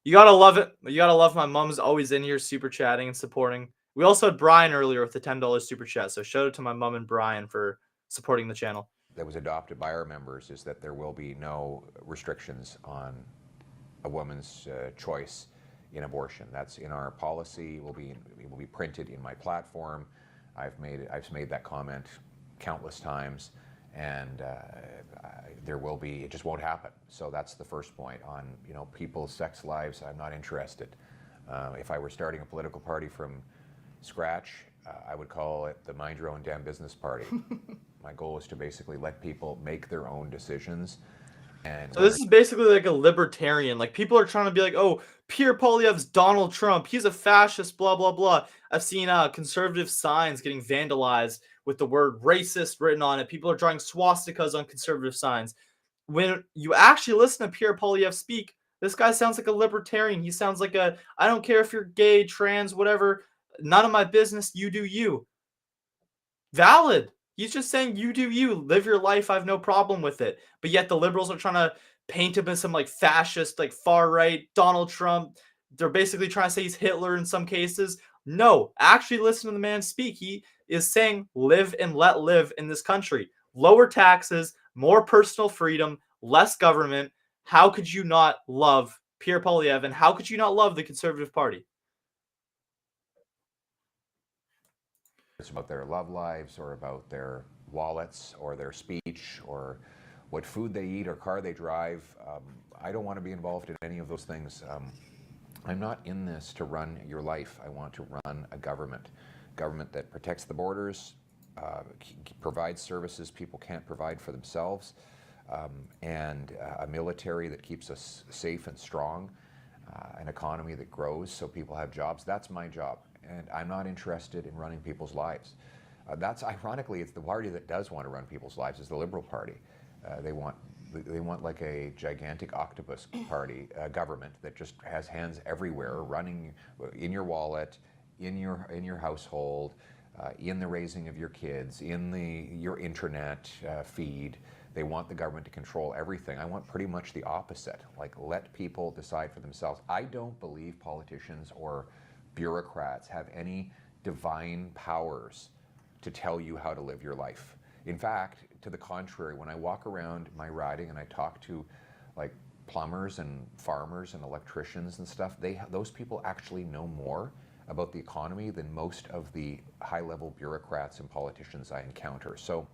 Speaker 1: You gotta love it. You gotta love my mom's always in here super chatting and supporting. We also had Brian earlier with the $10 super chat. So shout out to my mom and Brian for supporting the channel.
Speaker 2: That was adopted by our members is that there will be no restrictions on a woman's choice in abortion. That's in our policy. It will be printed in my platform. I've made that comment countless times. And there will be, it just won't happen. So that's the first point on, people's sex lives. I'm not interested. If I were starting a political party from scratch, I would call it the Mind Your Own Damn Business Party. My goal is to basically let people make their own decisions. And
Speaker 1: So this is basically like a libertarian. Like people are trying to be like, oh, Pierre Poilievre's Donald Trump. He's a fascist, blah, blah, blah. I've seen conservative signs getting vandalized with the word racist written on it. People are drawing swastikas on conservative signs. When you actually listen to Pierre Poilievre speak, this guy sounds like a libertarian. He sounds like a, I don't care if you're gay, trans, whatever. None of my business. You do you. Valid. He's just saying you do you. Live your life. I have no problem with it. But yet the liberals are trying to paint him as some like fascist, like far right Donald Trump. They're basically trying to say he's Hitler in some cases. No, actually listen to the man speak. He is saying live and let live in this country. Lower taxes, more personal freedom, less government. How could you not love Pierre Poilievre, and how could you not love the Conservative Party?
Speaker 2: it's about their love lives or about their wallets or their speech or what food they eat or car they drive. I don't want to be involved in any of those things. I'm not in this to run your life. I want to run a government that protects the borders, provides services people can't provide for themselves, and a military that keeps us safe and strong, an economy that grows so people have jobs. That's my job, and I'm not interested in running people's lives. That's ironically, it's the party that does want to run people's lives is the Liberal Party. They want like a gigantic octopus party, government that just has hands everywhere, running in your wallet, in your household, in the raising of your kids, in your internet feed. They want the government to control everything. I want pretty much the opposite. Like, let people decide for themselves. I don't believe politicians or bureaucrats have any divine powers to tell you how to live your life. In fact, to the contrary, when I walk around my riding and I talk to like plumbers and farmers and electricians and stuff, those people actually know more about the economy than most of the high-level bureaucrats and politicians I encounter. So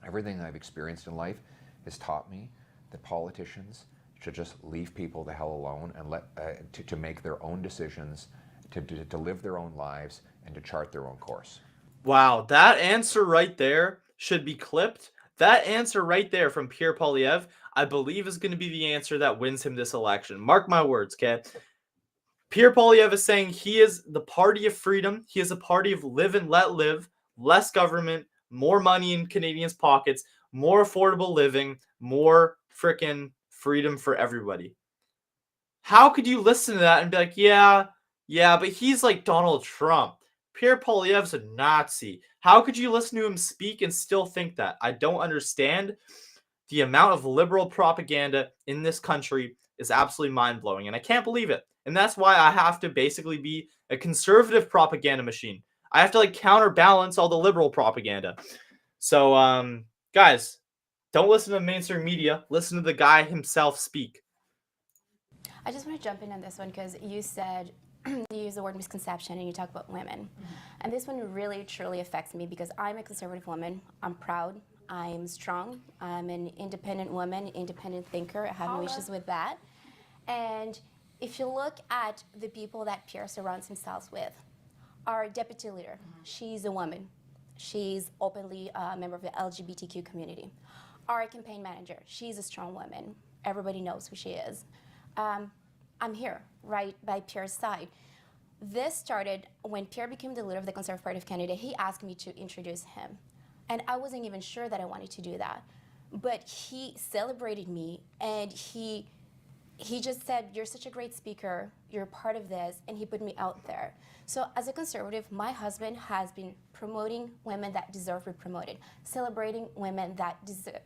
Speaker 2: everything I've experienced in life has taught me that politicians should just leave people the hell alone and to make their own decisions, to live their own lives, and to chart their own course.
Speaker 1: Wow, that answer right there should be clipped. That answer right there from Pierre Poilievre, I believe, is going to be the answer that wins him this election. Mark my words, okay? Pierre Poilievre is saying he is the party of freedom. He is a party of live and let live, less government, more money in Canadians' pockets, more affordable living, more freaking freedom for everybody. How could you listen to that and be like, yeah, but he's like Donald Trump. Pierre Poilievre's a Nazi. How could you listen to him speak and still think that? I don't understand. The amount of liberal propaganda in this country is absolutely mind-blowing, and I can't believe it. And that's why I have to basically be a conservative propaganda machine. I have to like counterbalance all the liberal propaganda. So, guys, don't listen to mainstream media. Listen to the guy himself speak.
Speaker 4: I just want to jump in on this one because you said you use the word misconception and you talk about women. And this one really truly affects me because I'm a conservative woman. I'm proud. I'm strong. I'm an independent woman, independent thinker. I have no issues with that. And if you look at the people that Pierre surrounds himself with, our deputy leader, she's a woman. She's openly a member of the LGBTQ community. Our campaign manager, she's a strong woman. Everybody knows who she is. I'm here, right by Pierre's side. This started when Pierre became the leader of the Conservative Party of Canada. He asked me to introduce him. And I wasn't even sure that I wanted to do that. But he celebrated me, and he just said, you're such a great speaker, you're part of this, and he put me out there. So as a conservative, my husband has been promoting women that deserve to be promoted, celebrating women that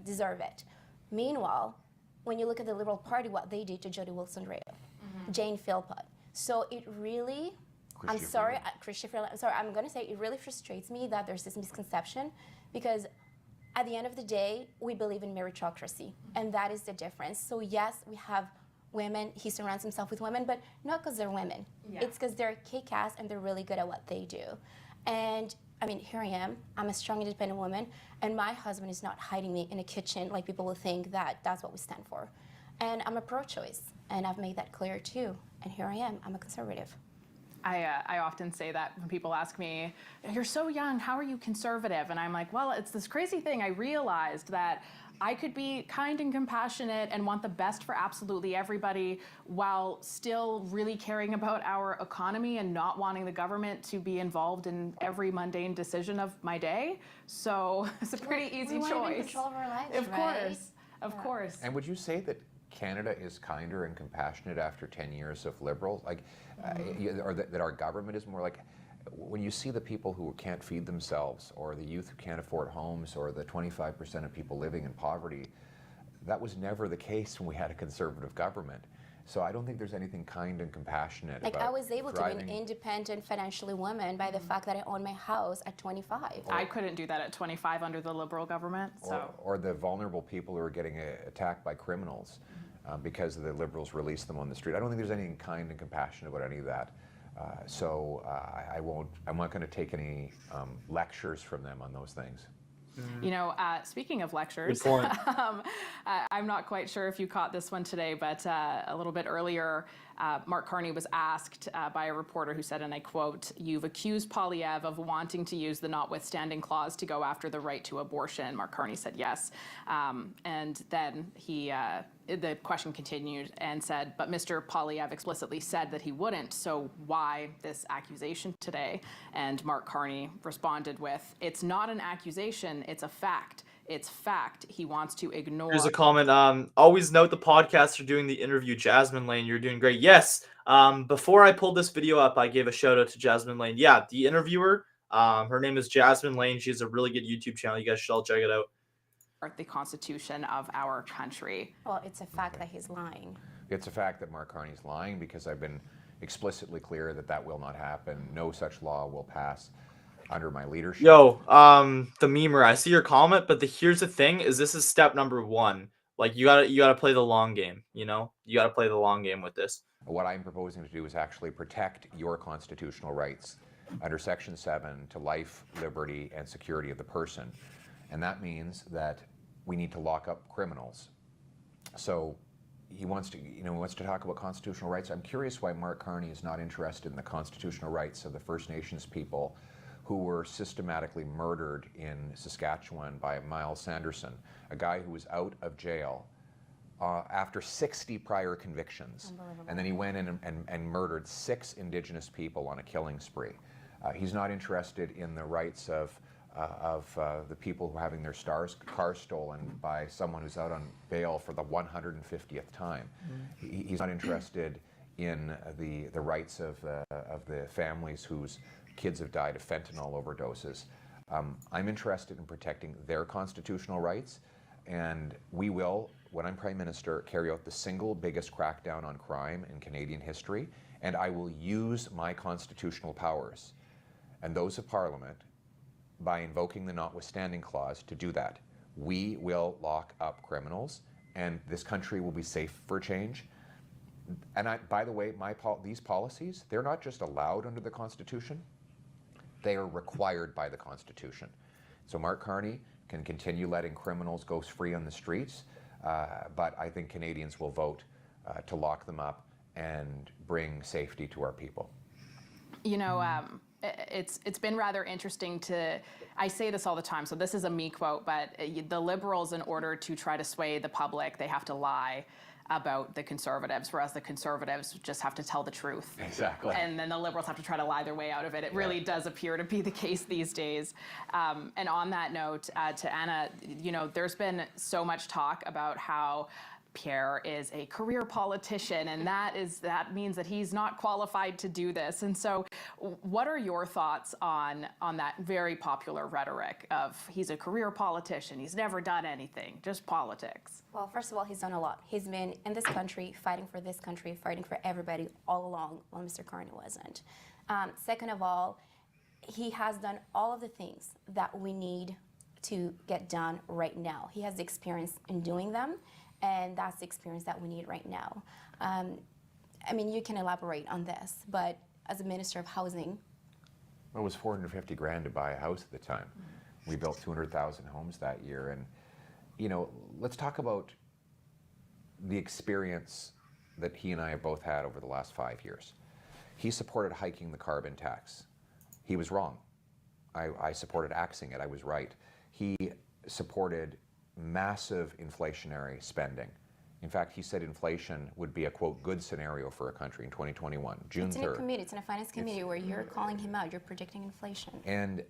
Speaker 4: deserve it. Meanwhile, when you look at the Liberal Party, what they did to Jody Wilson-Raybould, Jane Philpott. So it really, I'm sorry, I'm going to say it really frustrates me that there's this misconception because at the end of the day, we believe in meritocracy, and that is the difference. So yes, we have women, he surrounds himself with women, but not because they're women. Yeah. It's because they're kick-ass and they're really good at what they do. And I mean, here I am, I'm a strong, independent woman, and my husband is not hiding me in a kitchen like people will think that that's what we stand for. And I'm a pro-choice, and I've made that clear too. And here I am, I'm a conservative.
Speaker 3: I often say that when people ask me, "You're so young, how are you conservative?" And I'm like, well, it's this crazy thing. I realized that I could be kind and compassionate and want the best for absolutely everybody while still really caring about our economy and not wanting the government to be involved in every mundane decision of my day. So it's a pretty easy
Speaker 4: we want to be in
Speaker 3: choice.
Speaker 4: control of our lives,
Speaker 3: Of
Speaker 4: right?
Speaker 3: course, of course.
Speaker 2: And would you say that Canada is kinder and compassionate after 10 years of Liberal? Like, or that our government is more like, when you see the people who can't feed themselves, or the youth who can't afford homes, or the 25% of people living in poverty, that was never the case when we had a Conservative government. So I don't think there's anything kind and compassionate
Speaker 4: Like
Speaker 2: about
Speaker 4: I was able to be an
Speaker 2: driving-
Speaker 4: independent financially woman by the fact that I own my house at 25.
Speaker 3: I couldn't do that at 25 under the Liberal government. So.
Speaker 2: or the vulnerable people who are getting attacked by criminals because the Liberals released them on the street. I don't think there's anything kind and compassionate about any of that. I'm not going to take any lectures from them on those things.
Speaker 3: You know, speaking of lectures,
Speaker 1: Good point.
Speaker 3: I'm not quite sure if you caught this one today, but a little bit earlier, Mark Carney was asked by a reporter who said, and I quote, "You've accused Poilievre of wanting to use the notwithstanding clause to go after the right to abortion." Mark Carney said yes. And then the question continued and said, "But Mr. Poilievre explicitly said that he wouldn't, so why this accusation today?" And Mark Carney responded with, "It's not an accusation, it's a fact. It's fact. He wants to ignore."
Speaker 1: Here's a comment. Always note the podcast are doing the interview. Jasmine Lane, you're doing great. Yes. Before I pulled this video up, I gave a shout out to Jasmine Lane. Yeah, the interviewer. Her name is Jasmine Lane. She has a really good YouTube channel. You guys should all check it out.
Speaker 3: The Constitution of our country.
Speaker 4: Well, it's a fact that he's lying.
Speaker 2: It's a fact that Mark Carney's lying, because I've been explicitly clear that that will not happen. No such law will pass under my leadership.
Speaker 1: Yo, the memer, I see your comment, but here's the thing: is this is step number one. Like you gotta play the long game. You know, you gotta play the long game with this.
Speaker 2: What I'm proposing to do is actually protect your constitutional rights under Section 7 to life, liberty, and security of the person. And that means that we need to lock up criminals. So he wants to talk about constitutional rights. I'm curious why Mark Carney is not interested in the constitutional rights of the First Nations people who were systematically murdered in Saskatchewan by Miles Sanderson, a guy who was out of jail after 60 prior convictions. And then he went in and murdered 6 Indigenous people on a killing spree. He's not interested in the rights of the people who are having their cars stolen by someone who's out on bail for the 150th time. He's not interested in the rights of the families whose kids have died of fentanyl overdoses. I'm interested in protecting their constitutional rights, and we will, when I'm Prime Minister, carry out the single biggest crackdown on crime in Canadian history, and I will use my constitutional powers and those of Parliament by invoking the notwithstanding clause to do that. We will lock up criminals, and this country will be safe for change. And by the way, these policies, they're not just allowed under the Constitution, they are required by the Constitution. So Mark Carney can continue letting criminals go free on the streets, but I think Canadians will vote to lock them up and bring safety to our people.
Speaker 3: You know, it's been rather interesting I say this all the time, so this is a me quote, but the Liberals, in order to try to sway the public, they have to lie about the Conservatives, whereas the Conservatives just have to tell the truth.
Speaker 2: Exactly.
Speaker 3: And then the Liberals have to try to lie their way out of it. It really does appear to be the case these days. And on that note, to Anna, you know, there's been so much talk about how Pierre is a career politician, and that means that he's not qualified to do this. And so what are your thoughts on that very popular rhetoric of he's a career politician, he's never done anything, just politics?
Speaker 4: Well, first of all, he's done a lot. He's been in this country, fighting for this country, fighting for everybody all along, while Mr. Carney wasn't. Second of all, he has done all of the things that we need to get done right now. He has the experience in doing them, and that's the experience that we need right now. I mean, you can elaborate on this, but as a Minister of Housing,
Speaker 2: Well, it was $450,000 to buy a house at the time. We built 200,000 homes that year, and you know, let's talk about the experience that he and I have both had over the last 5 years. He supported hiking the carbon tax. He was wrong. I supported axing it. I was right. He supported massive inflationary spending. In fact, he said inflation would be a, quote, good scenario for a country in 2021, June 3rd.
Speaker 4: It's in a committee, it's in a finance committee where you're calling him out, you're predicting inflation.
Speaker 2: And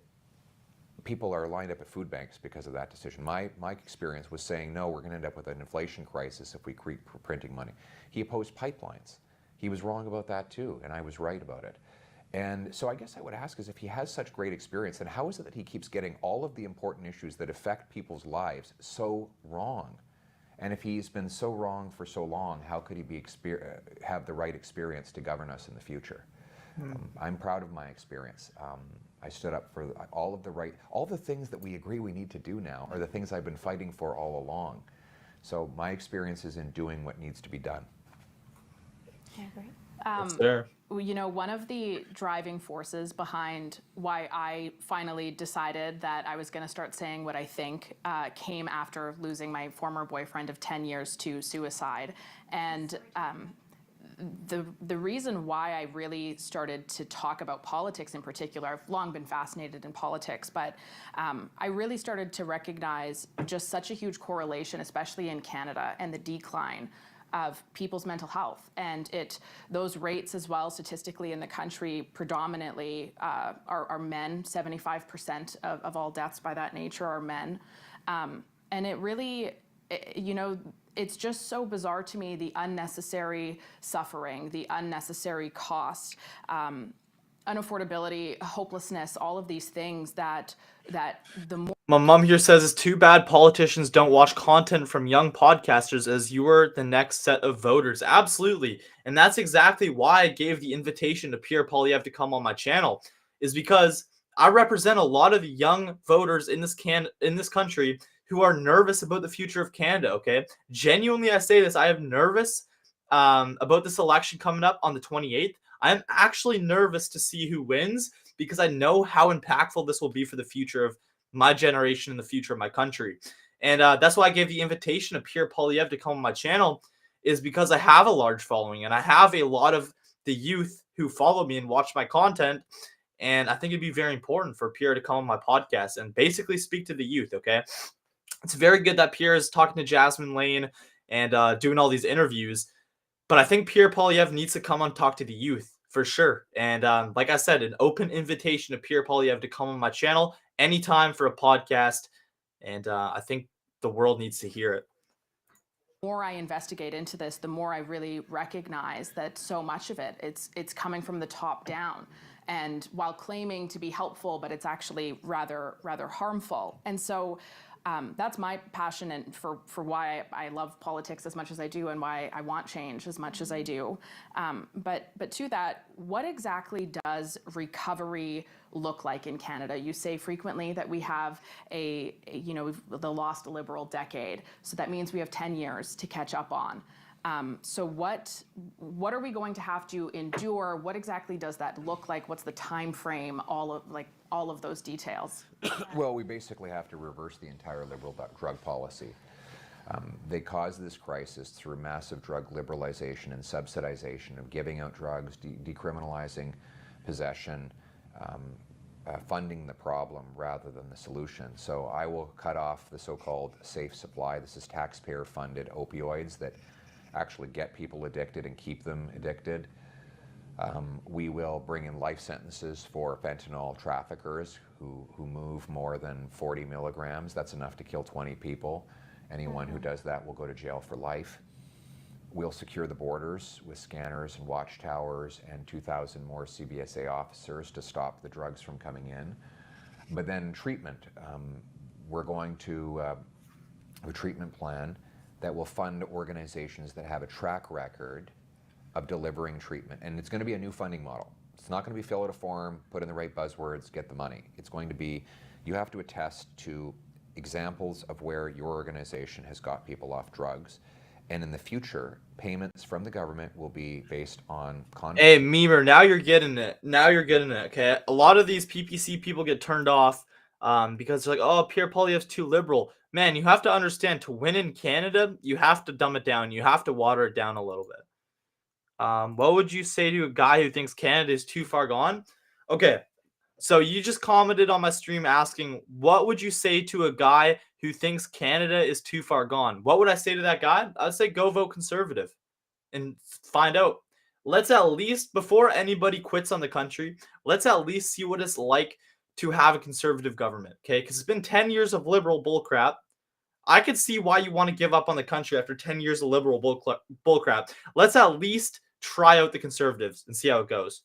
Speaker 2: people are lined up at food banks because of that decision. My experience was saying, no, we're going to end up with an inflation crisis if we keep printing money. He opposed pipelines. He was wrong about that too, and I was right about it. And so I guess I would ask is if he has such great experience, then how is it that he keeps getting all of the important issues that affect people's lives so wrong? And if he's been so wrong for so long, how could he be have the right experience to govern us in the future? I'm proud of my experience. I stood up for all the things that we agree we need to do now are the things I've been fighting for all along. So my experience is in doing what needs to be done.
Speaker 4: I agree.
Speaker 3: You know, one of the driving forces behind why I finally decided that I was going to start saying what I think came after losing my former boyfriend of 10 years to suicide. And the reason why I really started to talk about politics in particular, I've long been fascinated in politics, but I really started to recognize just such a huge correlation, especially in Canada, and the decline of people's mental health. And those rates as well, statistically in the country, predominantly are men. 75% of all deaths by that nature are men. And it really, you know, it's just so bizarre to me, the unnecessary suffering, the unnecessary cost, unaffordability, hopelessness, all of these things that the more...
Speaker 1: My mom here says it's too bad politicians don't watch content from young podcasters as you are the next set of voters. Absolutely. And that's exactly why I gave the invitation to Pierre Poilievre to come on my channel, is because I represent a lot of young voters in this country who are nervous about the future of Canada, okay? Genuinely, I say this, I am nervous about this election coming up on the 28th. I'm actually nervous to see who wins because I know how impactful this will be for the future of my generation and the future of my country. And that's why I gave the invitation to Pierre Poilievre to come on my channel, is because I have a large following and I have a lot of the youth who follow me and watch my content. And I think it'd be very important for Pierre to come on my podcast and basically speak to the youth, okay? It's very good that Pierre is talking to Jasmine Lane and doing all these interviews. But I think Pierre Poilievre needs to come and talk to the youth for sure. And like I said, an open invitation to Pierre Poilievre to come on my channel anytime for a podcast. And I think the world needs to hear it.
Speaker 3: The more I investigate into this, the more I really recognize that so much of it, it's coming from the top down. And while claiming to be helpful, but it's actually rather harmful. And so that's my passion and for why I love politics as much as I do and why I want change as much as I do. But to that, what exactly does recovery look like in Canada? You say frequently that we have the lost a liberal decade. So that means we have 10 years to catch up on. So what are we going to have to endure? What exactly does that look like? What's the time frame? All of those details.
Speaker 2: Well, we basically have to reverse the entire liberal drug policy. They caused this crisis through massive drug liberalization and subsidization of giving out drugs, decriminalizing possession, funding the problem rather than the solution. So I will cut off the so-called safe supply. This is taxpayer-funded opioids that actually get people addicted and keep them addicted. We will bring in life sentences for fentanyl traffickers who move more than 40 milligrams. That's enough to kill 20 people. Anyone who does that will go to jail for life. We'll secure the borders with scanners and watchtowers and 2,000 more CBSA officers to stop the drugs from coming in. But then treatment. We're going to have a treatment plan that will fund organizations that have a track record of delivering treatment. And it's going to be a new funding model. It's not going to be fill out a form, put in the right buzzwords, get the money. It's going to be, you have to attest to examples of where your organization has got people off drugs. And in the future, payments from the government will be based on content.
Speaker 1: Hey, Memer, now you're getting it. Okay? A lot of these PPC people get turned off because they're like, oh, Pierre Poilievre's too liberal. Man, you have to understand, to win in Canada, you have to dumb it down. You have to water it down a little bit. What would you say to a guy who thinks Canada is too far gone? Okay, so you just commented on my stream asking, what would you say to a guy who thinks Canada is too far gone? What would I say to that guy? I'd say go vote Conservative and find out. Let's at least, before anybody quits on the country, let's at least see what it's like to have a conservative government, okay? Because it's been 10 years of liberal bullcrap. I could see why you want to give up on the country after 10 years of liberal bullcrap. Let's at least try out the conservatives and see how it goes.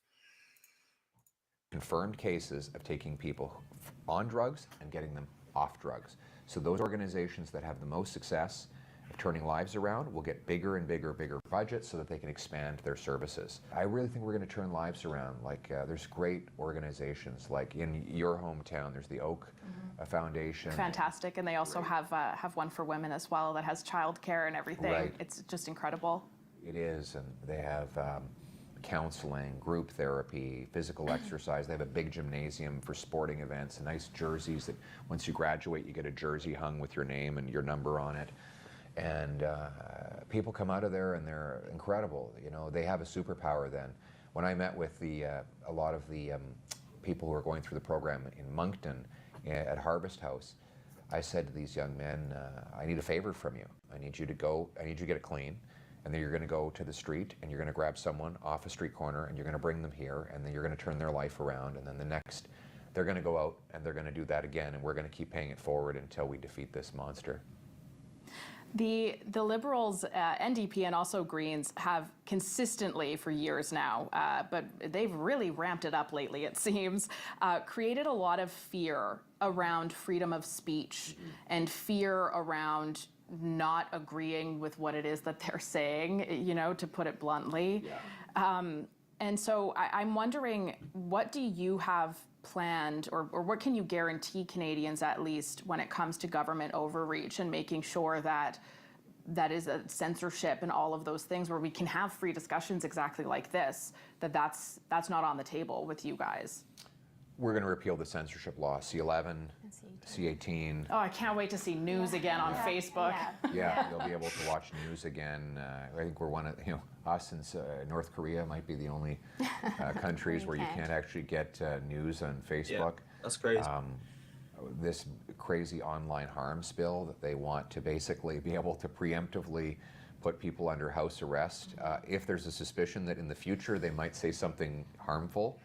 Speaker 2: Confirmed cases of taking people on drugs and getting them off drugs. So those organizations that have the most success of turning lives around will get bigger and bigger budgets so that they can expand their services. I really think we're going to turn lives around. Like there's great organizations, like in your hometown, there's the Oak Foundation.
Speaker 3: Fantastic, and they also have one for women as well that has childcare and everything.
Speaker 2: Right.
Speaker 3: It's just incredible.
Speaker 2: It is, and they have counseling, group therapy, physical exercise. They have a big gymnasium for sporting events, and nice jerseys that once you graduate, you get a jersey hung with your name and your number on it. And people come out of there and they're incredible. You know, they have a superpower then. When I met with a lot of the people who are going through the program in Moncton at Harvest House, I said to these young men, I need a favor from you. I need you to get it clean. And then you're going to go to the street and you're going to grab someone off a street corner and you're going to bring them here, and then you're going to turn their life around, and then the next they're going to go out and they're going to do that again, and we're going to keep paying it forward until we defeat this monster.
Speaker 3: The Liberals, NDP, and also Greens have consistently for years now, but they've really ramped it up lately, it seems, created a lot of fear around freedom of speech and fear around not agreeing with what it is that they're saying, you know, to put it bluntly. Yeah. And so I'm wondering, what do you have planned, or what can you guarantee Canadians at least when it comes to government overreach and making sure that that is a censorship and all of those things where we can have free discussions exactly like this, that's not on the table with you guys?
Speaker 2: We're going to repeal the censorship law, C11, C18.
Speaker 3: Oh, I can't wait to see news again on Facebook.
Speaker 2: Yeah, you'll be able to watch news again. I think we're one of, us and North Korea might be the only countries where you can't actually get news on Facebook.
Speaker 1: Yeah, that's crazy.
Speaker 2: This crazy online harms bill that they want to basically be able to preemptively put people under house arrest if there's a suspicion that in the future they might say something harmful.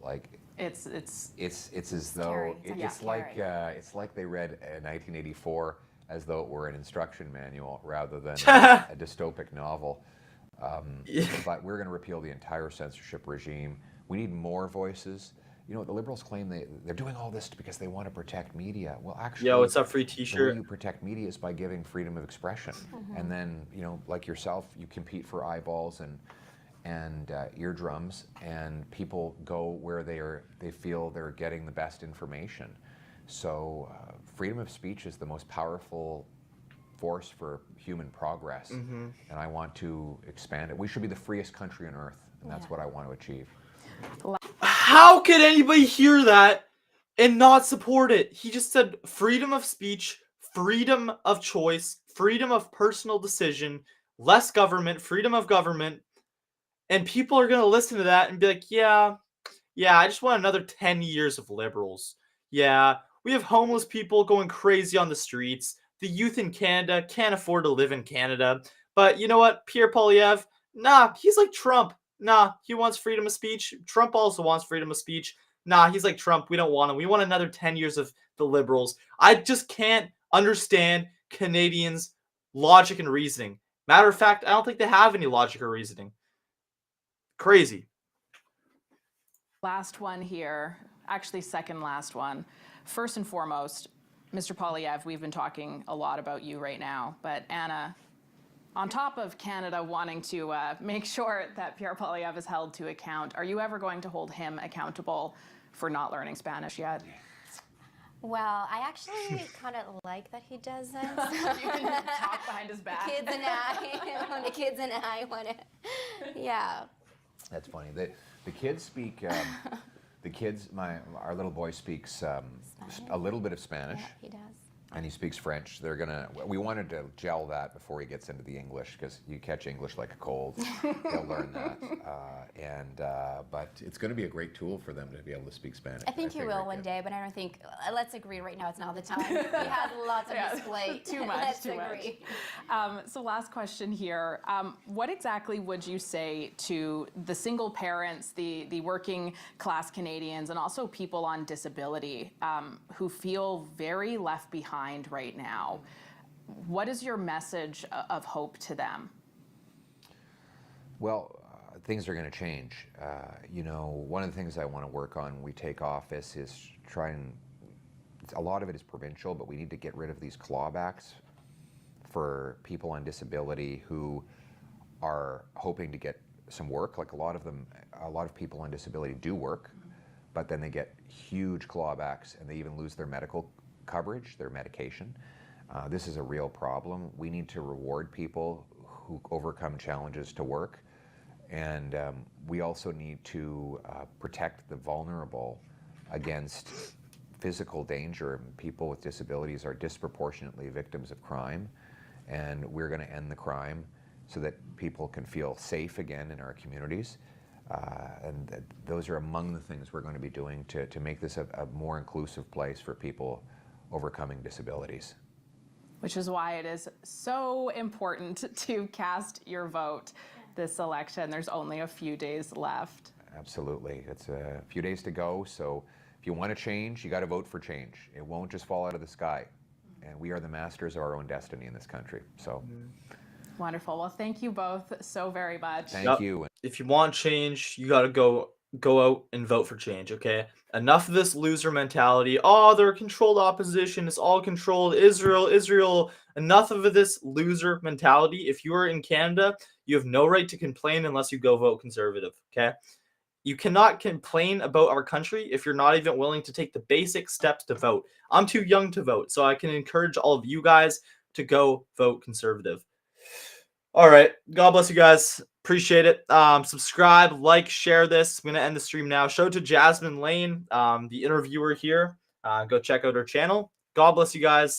Speaker 2: Like it's as though it's like they read 1984 as though it were an instruction manual rather than a dystopic novel. But we're going to repeal the entire censorship regime. We need more voices. You know, the Liberals claim they're doing all this because they want to protect media. Well, actually,
Speaker 1: yo, what's up, free
Speaker 2: the
Speaker 1: T-shirt?
Speaker 2: way you protect media is by giving freedom of expression, and then like yourself, you compete for eyeballs and eardrums, and people go where they feel they're getting the best information. So freedom of speech is the most powerful force for human progress, and I want to expand it. We should be the freest country on earth, and that's what I want to achieve.
Speaker 1: How could anybody hear that and not support it? He just said freedom of speech, freedom of choice, freedom of personal decision, less government, freedom of government. And people are going to listen to that and be like, yeah, I just want another 10 years of liberals. Yeah, we have homeless people going crazy on the streets. The youth in Canada can't afford to live in Canada. But you know what? Pierre Poilievre, nah, he's like Trump. Nah, he wants freedom of speech. Trump also wants freedom of speech. Nah, he's like Trump. We don't want him. We want another 10 years of the liberals. I just can't understand Canadians' logic and reasoning. Matter of fact, I don't think they have any logic or reasoning. Crazy.
Speaker 3: Last one here, actually second last one. First and foremost, Mr. Poilievre, we've been talking a lot about you right now, but Anna, on top of Canada wanting to make sure that Pierre Poilievre is held to account, are you ever going to hold him accountable for not learning Spanish yet?
Speaker 4: Well, I actually kind of like that he doesn't.
Speaker 3: You can talk behind his back.
Speaker 4: The kids and I want to, yeah.
Speaker 2: That's funny. The kids speak. Our little boy speaks a little bit of Spanish.
Speaker 4: Yeah, he does.
Speaker 2: and he speaks French. We wanted to gel that before he gets into the English, because you catch English like a cold. They'll learn that. But it's going to be a great tool for them to be able to speak Spanish.
Speaker 4: I think he will one day, but I don't think, let's agree right now, it's not the time. He has lots on his plate.
Speaker 3: Too much,
Speaker 4: Let's
Speaker 3: too
Speaker 4: agree.
Speaker 3: much. So last question here. What exactly would you say to the single parents, the working class Canadians, and also people on disability who feel very left behind right now? What is your message of hope to them?
Speaker 2: Well, things are going to change. One of the things I want to work on when we take office is a lot of it is provincial, but we need to get rid of these clawbacks for people on disability who are hoping to get some work. Like a lot of people on disability do work, but then they get huge clawbacks and they even lose their medical coverage, their medication. This is a real problem. We need to reward people who overcome challenges to work. And we also need to protect the vulnerable against physical danger. People with disabilities are disproportionately victims of crime, and we're going to end the crime so that people can feel safe again in our communities. And those are among the things we're going to be doing to make this a more inclusive place for people overcoming disabilities.
Speaker 3: Which is why it is so important to cast your vote this election. There's only a few days left.
Speaker 2: Absolutely. It's a few days to go, so if you want to change, you got to vote for change. It won't just fall out of the sky. And we are the masters of our own destiny in this country. So
Speaker 3: Wonderful. Well, thank you both so very much.
Speaker 2: thank you.
Speaker 1: If you want change, you got to go out and vote for change, okay? Enough of this loser mentality. Oh, they're controlled opposition. It's all controlled. Israel. Enough of this loser mentality. If you are in Canada, you have no right to complain unless you go vote Conservative, okay? You cannot complain about our country if you're not even willing to take the basic steps to vote. I'm too young to vote, so I can encourage all of you guys to go vote Conservative. All right. God bless you guys. Appreciate it. Subscribe, like, share this. I'm going to end the stream now. Show it to Jasmine Lane, the interviewer here. Go check out her channel. God bless you guys.